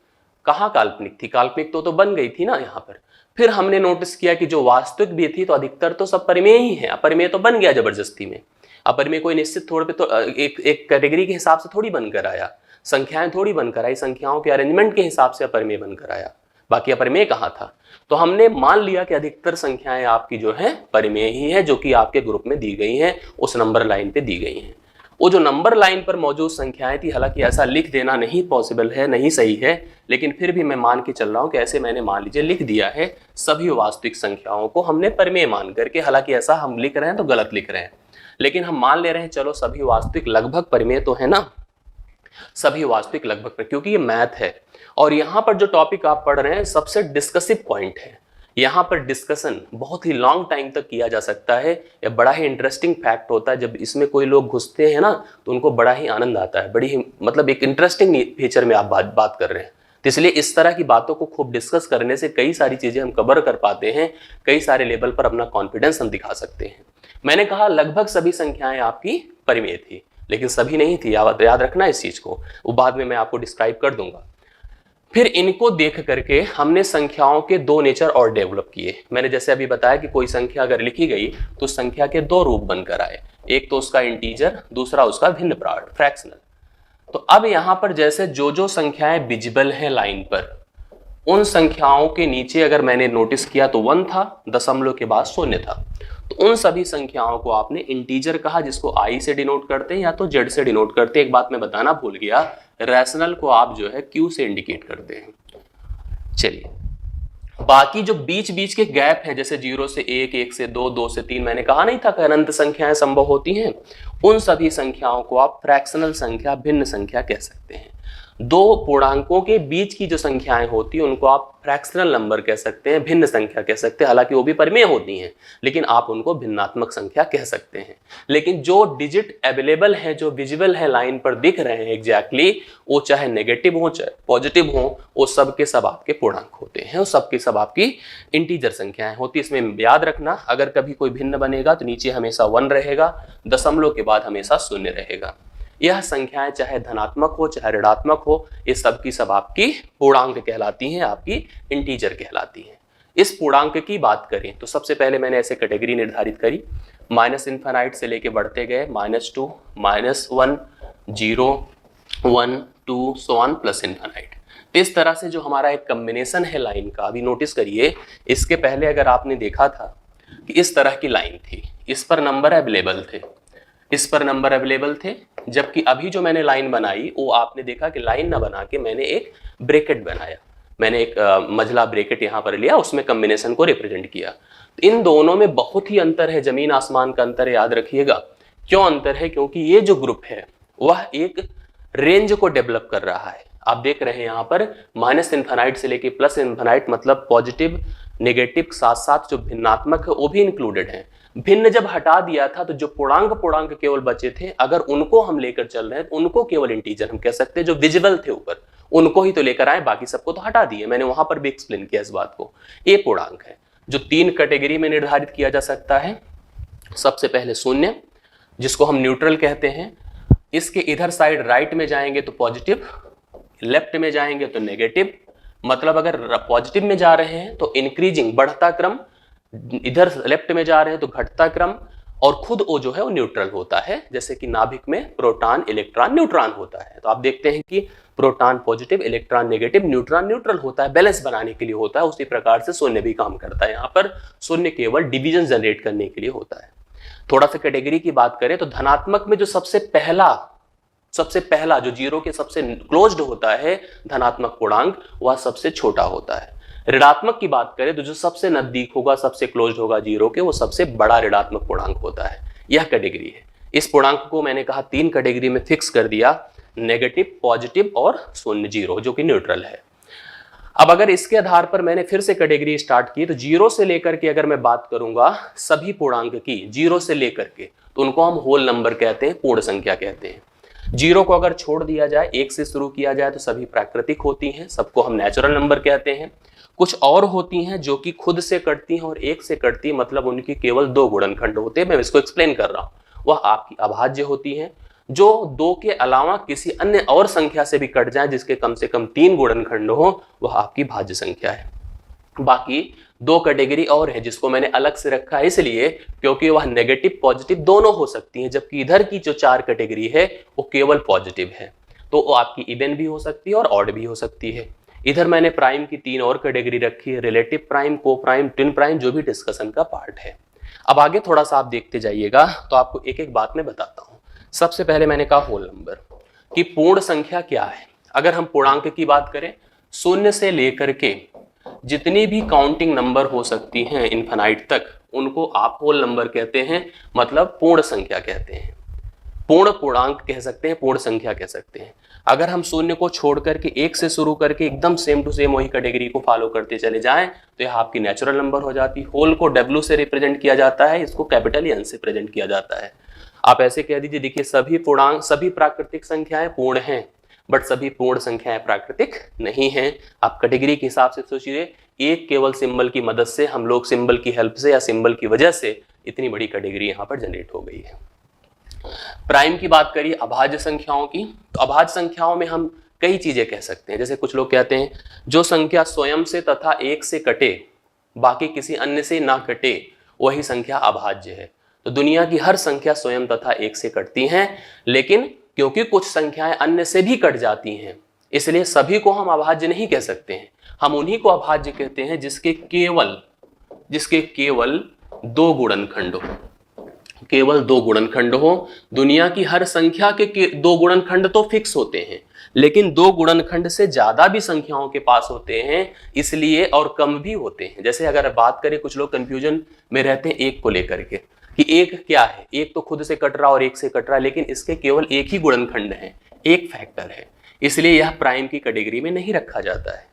कहाँ काल्पनिक थी? काल्पनिक तो बन गई थी ना यहाँ पर। फिर हमने नोटिस किया कि जो वास्तविक भी थी तो अधिकतर तो सब परिमेय ही है। अपरिमेय तो बन गया जबरदस्ती में। अपरिमेय कोई निश्चित तौर पे तो एक कैटेगरी के हिसाब से थोड़ी बनकर आया, संख्याएं थोड़ी बनकर आई, संख्याओं के अरेंजमेंट के हिसाब से अपरिमेय बनकर आया। बाकी अपरिमेय कहाँ था? तो हमने मान लिया कि अधिकतर संख्याएं आपकी जो है परिमेय ही है, जो कि आपके ग्रुप में दी गई हैं, उस नंबर लाइन पे दी गई हैं। वो जो नंबर लाइन पर मौजूद संख्याएं थी, हालांकि ऐसा लिख देना नहीं पॉसिबल है, नहीं सही है, लेकिन फिर भी मैं मान के चल रहा हूं कि ऐसे मैंने मान लीजिए लिख दिया है सभी वास्तविक संख्याओं को हमने परिमेय मान करके। हालांकि ऐसा हम लिख रहे हैं तो गलत लिख रहे हैं, लेकिन हम मान ले रहे हैं चलो सभी वास्तविक लगभग परिमेय तो है ना, सभी वास्तविक लगभग, क्योंकि ये मैथ है और यहाँ पर जो टॉपिक आप पढ़ रहे हैं सबसे डिस्कसिव पॉइंट है। यहाँ पर डिस्कशन बहुत ही लॉन्ग टाइम तक किया जा सकता है। यह बड़ा ही इंटरेस्टिंग फैक्ट होता है। जब इसमें कोई लोग घुसते हैं ना तो उनको बड़ा ही आनंद आता है, बड़ी ही मतलब एक इंटरेस्टिंग फीचर में आप बात कर रहे हैं। तो इसलिए इस तरह की बातों को खूब डिस्कस करने से कई सारी चीजें हम कवर कर पाते हैं, कई सारे लेवल पर अपना कॉन्फिडेंस हम दिखा सकते हैं। मैंने कहा लगभग सभी संख्याएं आपकी परिमेय थी, लेकिन सभी नहीं थी। याद रखना इस चीज को, वो बाद में मैं आपको डिस्क्राइब कर दूंगा। फिर इनको देख करके हमने संख्याओं के 2 नेचर और डेवलप किए। मैंने जैसे अभी बताया कि कोई संख्या अगर लिखी गई तो संख्या के 2 रूप बनकर आए, एक तो उसका इंटीजर, दूसरा उसका भिन्न प्राण फ्रैक्शनल। तो अब यहाँ पर जैसे जो संख्याएं विजिबल हैं लाइन पर, उन संख्याओं के नीचे अगर मैंने नोटिस किया तो 1 था, दशमलव के बाद 0 था, तो उन सभी संख्याओं को आपने इंटीजर कहा, जिसको आई से डिनोट करते हैं या तो जेड से डिनोट करते हैं। एक बात मैं बताना भूल गया, रैशनल को आप जो है क्यू से इंडिकेट करते हैं। चलिए, बाकी जो बीच बीच के गैप है, जैसे 0 से 1, 1 से 2, 2 से 3, मैंने कहा नहीं था कि अनंत संख्याएं संभव होती हैं, उन सभी संख्याओं को आप फ्रैक्शनल संख्या, भिन्न संख्या कह सकते हैं। दो पूर्णांकों के बीच की जो संख्याएं होती हैं उनको आप फ्रैक्शनल नंबर कह सकते हैं, भिन्न संख्या कह सकते हैं। हालांकि वो भी परिमेय होती हैं, लेकिन आप उनको भिन्नात्मक संख्या कह सकते हैं। लेकिन जो डिजिट अवेलेबल है, जो विजिबल है, लाइन पर दिख रहे हैं एग्जैक्टली, वो चाहे नेगेटिव हो चाहे पॉजिटिव हो, वो सब के सब आपके पूर्णांक होते हैं, वो सब की सब आपकी इंटीजर संख्याएं होती है। इसमें याद रखना, अगर कभी कोई भिन्न बनेगा तो नीचे हमेशा 1 रहेगा, दशमलव के बाद हमेशा 0 रहेगा। यह संख्याएं चाहे धनात्मक हो चाहे ऋणात्मक हो, ये सब की सब आपकी पूर्णांक कहलाती हैं, आपकी इंटीजर कहलाती हैं। इस पूर्णांक की बात करें तो सबसे पहले मैंने ऐसे कैटेगरी निर्धारित करी, -इनफाइनाइट से लेके बढ़ते गए -2, -1, 0, 1, 2 सो ऑन प्लस इनफाइनाइट। तो इस तरह से जो हमारा एक कॉम्बिनेशन है लाइन का, अभी नोटिस करिए, इसके पहले अगर आपने देखा था कि इस तरह की लाइन थी, इस पर नंबर अवेलेबल थे, इस पर नंबर अवेलेबल थे, जबकि अभी जो मैंने लाइन बनाई वो आपने देखा कि लाइन ना बना के मैंने एक ब्रैकेट बनाया, मैंने एक मझला ब्रैकेट यहाँ पर लिया, उसमें कॉम्बिनेशन को रिप्रेजेंट किया। तो इन दोनों में बहुत ही अंतर है, जमीन आसमान का अंतर है, याद रखिएगा। क्यों अंतर है? क्योंकि ये जो ग्रुप है वह एक रेंज को डेवलप कर रहा है। आप देख रहे हैं यहाँ पर -इनफाइनाइट से लेके प्लस इनफाइनाइट, मतलब पॉजिटिव नेगेटिव साथ साथ जो भिन्नात्मक है वो भी इंक्लूडेड है। भिन्न जब हटा दिया था तो जो पूर्णांक केवल बचे थे, अगर उनको हम लेकर चल रहे हैं तो उनको केवल इंटीजर हम कह सकते हैं। जो विजिबल थे ऊपर उनको ही तो लेकर आए, बाकी सबको तो हटा दिए। मैंने वहां पर भी एक्सप्लेन किया इस बात को। ये पूर्णांक है जो 3 कैटेगरी में निर्धारित किया जा सकता है। सबसे पहले शून्य, जिसको हम न्यूट्रल कहते हैं। इसके इधर साइड राइट में जाएंगे तो पॉजिटिव, लेफ्ट में जाएंगे तो नेगेटिव। मतलब अगर पॉजिटिव में जा रहे हैं तो इंक्रीजिंग बढ़ता क्रम, इधर लेफ्ट में जा रहे हैं तो घटता क्रम, और खुद वो जो है वो न्यूट्रल होता है। जैसे कि नाभिक में प्रोटॉन इलेक्ट्रॉन न्यूट्रॉन होता है, तो आप देखते हैं कि proton positive, electron negative, neutron neutral होता है, बैलेंस बनाने के लिए होता है। उसी प्रकार से शून्य भी काम करता है। यहाँ पर शून्य केवल डिवीजन जनरेट करने के लिए होता है। थोड़ा सा कैटेगरी की बात करें तो धनात्मक में जो सबसे पहला जो जीरो के सबसे क्लोज्ड होता है धनात्मक पूर्णांक, वह सबसे छोटा होता है। ऋणात्मक की बात करें तो जो सबसे नजदीक होगा, सबसे क्लोज्ड होगा जीरो के, वो सबसे बड़ा ऋणात्मक पूर्णांक होता है। यह कैटेगरी है। इस पूर्णांक को मैंने कहा 3 कैटेगरी में फिक्स कर दिया, नेगेटिव, पॉजिटिव और शून्य, जीरो जो कि न्यूट्रल है। अब अगर इसके आधार पर मैंने फिर से कैटेगरी स्टार्ट की तो जीरो से लेकर के अगर मैं बात करूंगा सभी पूर्णांक की, जीरो से लेकर के, तो उनको हम होल नंबर कहते हैं, पूर्ण संख्या कहते हैं। जीरो को अगर छोड़ दिया जाए, 1 से शुरू किया जाए तो सभी प्राकृतिक होती हैं, सबको हम नेचुरल नंबर कहते हैं। कुछ और होती हैं जो कि खुद से कटती हैं और 1 से कटती है, मतलब उनकी केवल 2 गुणनखंड होते हैं। मैं इसको एक्सप्लेन कर रहा हूं। वह आपकी अभाज्य होती हैं, जो 2 के अलावा किसी अन्य और संख्या से भी कट जाए जिसके कम से कम 3 गुणनखंड हो, वह आपकी भाज्य संख्या है। बाकी 2 कैटेगरी और है जिसको मैंने अलग से रखा है, इसलिए क्योंकि वह नेगेटिव पॉजिटिव दोनों हो सकती हैं, जबकि इधर की जो 4 कैटेगरी है वो केवल पॉजिटिव है। तो वो आपकी इवन भी हो सकती है और ऑड भी हो सकती है। इधर मैंने प्राइम की 3 और कैटेगरी रखी है, रिलेटिव प्राइम, को प्राइम, ट्विन प्राइम, जो भी डिस्कशन का पार्ट है। अब आगे थोड़ा सा आप देखते जाइएगा तो आपको एक एक बात मैं बताता हूं। सबसे पहले मैंने कहा होल नंबर की पूर्ण संख्या क्या है। अगर हम पूर्णांक की बात करें, 0 से लेकर के जितनी भी काउंटिंग नंबर हो सकती हैं इनफाइनाइट तक, उनको आप होल नंबर कहते हैं, मतलब पूर्ण संख्या कहते हैं। पूर्ण पूर्णांक कह सकते हैं, पूर्ण संख्या कह सकते हैं। अगर हम 0 को छोड़ करके 1 से शुरू करके एकदम सेम टू सेम वही कैटेगरी को फॉलो करते चले जाएं तो यह आपकी नेचुरल नंबर हो जाती। होल को W से रिप्रेजेंट किया जाता है, इसको कैपिटल N से प्रेजेंट किया जाता है। आप ऐसे कह दीजिए, देखिए सभी पूर्णांक, सभी प्राकृतिक संख्याएं पूर्ण हैं, बट सभी पूर्ण संख्याएं प्राकृतिक नहीं हैं। आप कैटेगरी के हिसाब से सोचिए, एक केवल सिंबल की मदद से, हम लोग सिंबल की हेल्प से या सिंबल की वजह से इतनी बड़ी कैटेगरी यहाँ पर जनरेट हो गई है। प्राइम की बात करिए अभाज्य संख्याओं की, तो अभाज्य संख्याओं में हम कई चीजें कह सकते हैं। जैसे कुछ लोग कहते हैं जो संख्या स्वयं से तथा 1 से कटे, बाकी किसी अन्य से ना कटे, वही संख्या अभाज्य है। तो दुनिया की हर संख्या स्वयं तथा 1 से कटती हैं, लेकिन क्योंकि कुछ संख्याएं अन्य से भी कट जाती हैं, इसलिए सभी को हम अभाज्य नहीं कह सकते हैं। हम उन्हीं को अभाज्य कहते हैं जिसके केवल 2 गुणनखंड हो, केवल 2 गुणनखंड हो। दुनिया की हर संख्या के 2 गुणनखंड तो फिक्स होते हैं, लेकिन 2 गुणनखंड से ज्यादा भी संख्याओं के पास होते हैं, इसलिए और कम भी होते हैं। जैसे अगर बात करें, कुछ लोग कंफ्यूजन में रहते हैं 1 को लेकर के कि 1 क्या है, 1 तो खुद से कट रहा और 1 से कट रहा है, लेकिन इसके केवल 1 ही गुणनखंड है, एक फैक्टर है। इसलिए यह प्राइम की कैटेगरी में नहीं रखा जाता है।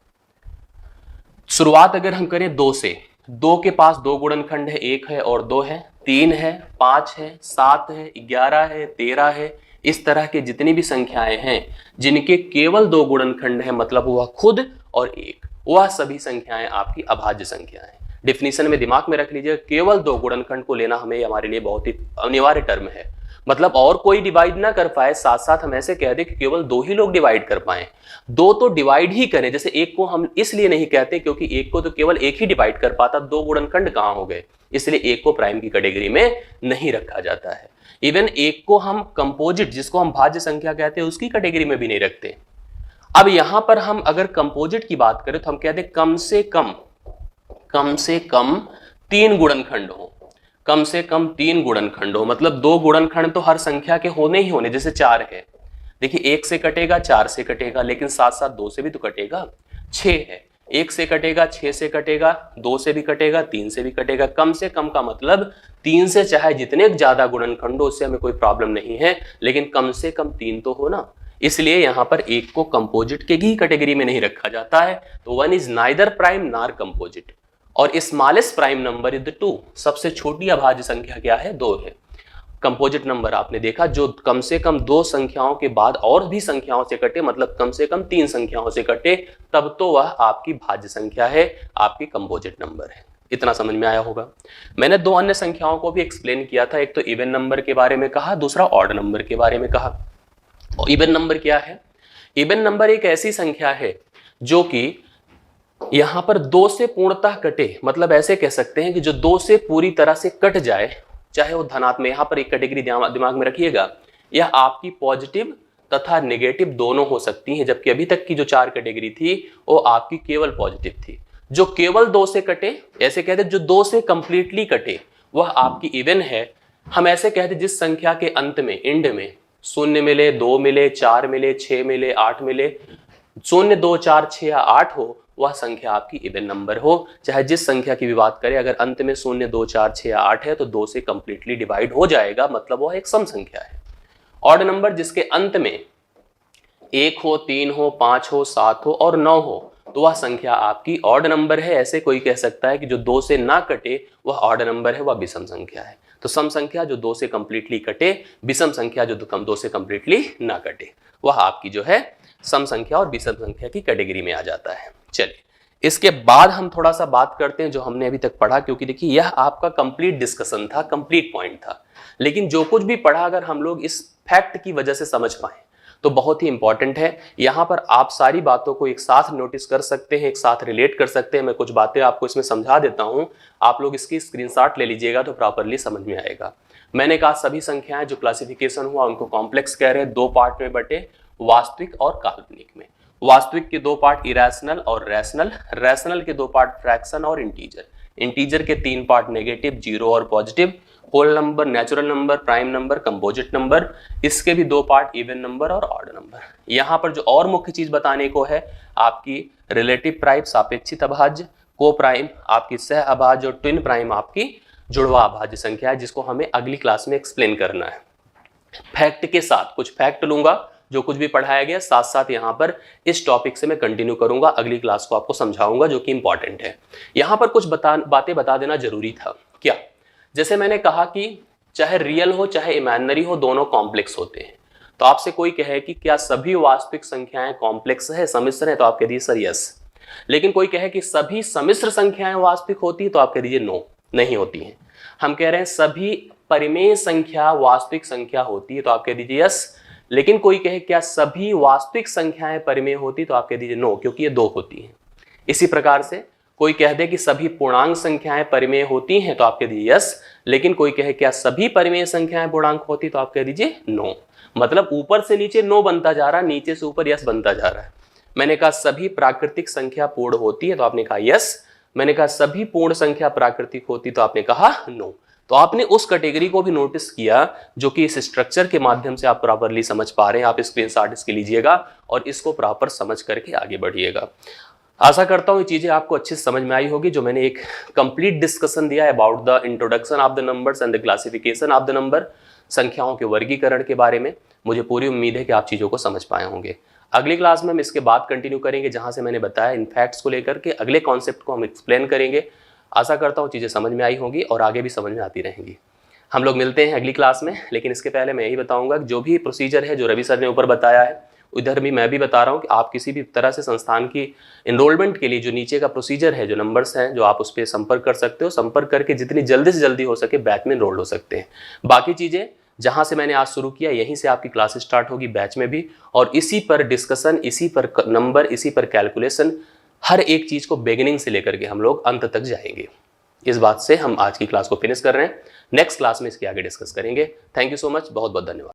शुरुआत अगर हम करें 2 से, 2 के पास 2 गुणनखंड है, 1 है और 2 है, 3 है, 5 है, 7 है, 11 है, 13 है। इस तरह के जितनी भी संख्याएं हैं जिनके केवल 2 गुणनखंड है, मतलब वह खुद और 1, वह सभी संख्याएं आपकी अभाज्य संख्या है। डिफिनीशन में दिमाग में रख लीजिए, केवल 2 गुणनखंड को लेना हमें हमारे लिए बहुत ही अनिवार्य टर्म है। मतलब और कोई डिवाइड ना कर पाए, साथ साथ हम ऐसे कह दें कि केवल 2 ही लोग डिवाइड कर पाए। 2 तो डिवाइड ही करें, जैसे 1 को हम इसलिए नहीं कहते क्योंकि 1 को तो केवल 1 ही डिवाइड कर पाता, 2 गुणनखंड कहां हो गए, इसलिए 1 को प्राइम की कैटेगरी में नहीं रखा जाता है। इवन 1 को हम कंपोजिट, जिसको हम भाज्य संख्या कहते हैं, उसकी कैटेगरी में भी नहीं रखते। अब यहां पर हम अगर कंपोजिट की बात करें तो हम कहते हैं कम से कम 3 गुणनखंड हो, कम से कम 3 गुणनखंड हो। मतलब 2 गुणनखंड तो हर संख्या के होने ही होने, जैसे 4 है, देखिए 1 से कटेगा, 4 से कटेगा, लेकिन साथ साथ 2 से भी तो कटेगा। 6 है, 1 से कटेगा, 6 से कटेगा, 2 से भी कटेगा, 3 से भी कटेगा। कम से कम का मतलब 3 से चाहे जितने ज्यादा गुणनखंड हो, उससे हमें कोई प्रॉब्लम नहीं है, लेकिन कम से कम 3 तो हो ना। इसलिए यहां पर 1 को कंपोजिट के ही कैटेगरी में नहीं रखा जाता है। तो 1 is neither prime nor composite. और स्मॉलेस्ट प्राइम नंबर इज 2, सबसे छोटी अभाज्य संख्या क्या है, 2 है। कंपोजिट नंबर आपने देखा जो कम से कम 2 संख्याओं के बाद और भी संख्याओं से कटे, मतलब कम से कम 3 संख्याओं से कटे, तब तो वह आपकी भाज्य संख्या है, आपकी कंपोजिट नंबर है। इतना समझ में आया होगा। मैंने 2 अन्य संख्याओं को भी एक्सप्लेन किया था, एक तो इवन नंबर के बारे में कहा, दूसरा ऑड नंबर के बारे में कहा। और इवन नंबर क्या है? इवन नंबर एक ऐसी संख्या है जो कि यहां पर 2 से पूर्णतः कटे, मतलब ऐसे कह सकते हैं कि जो 2 से पूरी तरह से कट जाए, चाहे वो धनात्मक, यहां पर एक कैटेगरी दिमाग में रखिएगा, यह आपकी पॉजिटिव तथा नेगेटिव दोनों हो सकती हैं, जबकि अभी तक की जो 4 कैटेगरी थी वो आपकी केवल पॉजिटिव थी। जो केवल 2 से कटे, ऐसे कहते हैं जो 2 से कंप्लीटली कटे, वह आपकी इवन है। हम ऐसे कहते जिस संख्या के अंत में, एंड में 0 मिले, 2 मिले, 4 मिले, 6 मिले, 8 मिले, 0, 2, 4, 6 या 8 हो, वह संख्या आपकी इवन नंबर हो। चाहे जिस संख्या की भी बात करें, अगर अंत में 0, 2, 4, 6 या 8 है तो 2 से कंप्लीटली डिवाइड हो जाएगा, मतलब वह एक सम संख्या है। ऑड नंबर जिसके अंत में 1 हो, 3 हो, 5 हो, 7 हो और 9 हो, तो वह संख्या आपकी ऑड नंबर है। ऐसे कोई कह सकता है कि जो 2 से ना कटे वह ऑड नंबर है, वह विषम संख्या है। तो सम संख्या जो 2 से कंप्लीटली कटे, विषम संख्या जो 2 से कंप्लीटली ना कटे, वह आपकी जो है सम संख्या और विषम संख्या की कैटेगरी में आ जाता है। चलिए, इसके बाद हम थोड़ा सा बात करते हैं जो हमने अभी तक पढ़ा, क्योंकि देखिए यह आपका कंप्लीट डिस्कशन था, कंप्लीट पॉइंट था। लेकिन जो कुछ भी पढ़ा अगर हम लोग इस फैक्ट की वजह से समझ पाए तो बहुत ही इंपॉर्टेंट है। यहां पर आप सारी बातों को एक साथ नोटिस कर सकते हैं, एक साथ रिलेट कर सकते हैं। मैं कुछ बातें आपको इसमें समझा देता हूं, आप लोग इसकी स्क्रीनशॉट ले लीजिएगा तो प्रॉपरली समझ में आएगा। मैंने कहा सभी संख्याएं जो क्लासिफिकेशन हुआ उनको कॉम्प्लेक्स कह रहे हैं, 2 पार्ट में बटे, वास्तविक और काल्पनिक में। वास्तविक के 2 पार्ट इरेशनल और रैशनल, रैशनल के 2 पार्ट फ्रैक्शन और इंटीजर, इंटीजर के 3 पार्ट नेगेटिव, 0 और positive, whole number, natural number, prime number, composite number, इसके भी 2 पार्ट इवन नंबर और ऑड नंबर। यहां पर जो और मुख्य चीज बताने को है आपकी रिलेटिव प्राइम सापेक्षित अभाज्य, को प्राइम आपकी सह अभाज्य और ट्विन प्राइम आपकी जुड़वा अभाज्य संख्या है, जिसको हमें अगली क्लास में एक्सप्लेन करना है। फैक्ट के साथ कुछ फैक्ट लूंगा, जो कुछ भी पढ़ाया गया साथ साथ यहाँ पर इस टॉपिक से मैं कंटिन्यू करूंगा, अगली क्लास को आपको समझाऊंगा, जो कि इंपॉर्टेंट है। यहाँ पर कुछ बातें बता देना जरूरी था। क्या? जैसे मैंने कहा कि चाहे रियल हो चाहे इमेजिनरी हो, दोनों कॉम्प्लेक्स होते हैं। तो आपसे कोई कहे कि क्या सभी वास्तविक संख्याएं कॉम्प्लेक्स है, सम्मिश्र है, तो आप कह दीजिए सर यस। लेकिन कोई कहे कि सभी सम्मिश्र संख्याएं वास्तविक होती है, तो आप कह दीजिए नो, नहीं होती हैं। हम कह रहे हैं सभी परिमेय संख्या वास्तविक संख्या होती है, तो आप कह दीजिए यस। लेकिन कोई कहे क्या सभी वास्तविक संख्याएं परिमेय होती, तो आप कह दीजिए नो, क्योंकि ये 2 होती हैं। इसी प्रकार से कोई कह दे कि सभी पूर्णांक संख्याएं परिमेय होती हैं, तो आप कह दीजिए यस। लेकिन कोई कहे क्या सभी परिमेय संख्याएं पूर्णांक होती, तो आप कह दीजिए नो। मतलब ऊपर से नीचे नो बनता जा रहा है, नीचे से ऊपर यस बनता जा रहा है। मैंने कहा सभी प्राकृतिक संख्या पूर्ण होती है, तो आपने कहा यस। मैंने कहा सभी पूर्ण संख्या प्राकृतिक होती, तो आपने कहा नो। तो आपने उस कैटेगरी को भी नोटिस किया जो कि इस स्ट्रक्चर के माध्यम से आप प्रॉपरली समझ पा रहे हैं। आप स्क्रीनशॉट इसके लीजिएगा और इसको प्रॉपर समझ करके आगे बढ़िएगा। आशा करता हूं ये चीजें आपको अच्छे से समझ में आई होगी, जो मैंने एक कंप्लीट डिस्कशन दिया है about the introduction of the numbers and the classification of the number, संख्याओं के वर्गीकरण के बारे में। मुझे पूरी उम्मीद है कि आप चीजों को समझ पाए होंगे। अगली क्लास में हम इसके बाद कंटिन्यू करेंगे, जहां से मैंने बताया इन फैक्ट्स को लेकर के अगले कॉन्सेप्ट को हम एक्सप्लेन करेंगे। आशा करता हूँ चीज़ें समझ में आई होंगी और आगे भी समझ में आती रहेंगी। हम लोग मिलते हैं अगली क्लास में, लेकिन इसके पहले मैं यही बताऊंगा कि जो भी प्रोसीजर है जो रवि सर ने ऊपर बताया है, उधर भी मैं भी बता रहा हूँ कि आप किसी भी तरह से संस्थान की इनरोलमेंट के लिए जो नीचे का प्रोसीजर है, जो नंबर्स हैं, जो आप उस पर संपर्क कर सकते हो, संपर्क करके जितनी जल्दी से जल्दी हो सके बैच में इनरोल्ड हो सकते हैं। बाकी चीज़ें जहाँ से मैंने आज शुरू किया यहीं से आपकी क्लास स्टार्ट होगी बैच में भी, और इसी पर डिस्कशन, इसी पर नंबर, इसी पर कैलकुलेशन, हर एक चीज़ को बिगिनिंग से लेकर के हम लोग अंत तक जाएंगे। इस बात से हम आज की क्लास को फिनिश कर रहे हैं। नेक्स्ट क्लास में इसके आगे डिस्कस करेंगे। थैंक यू सो मच, बहुत बहुत धन्यवाद।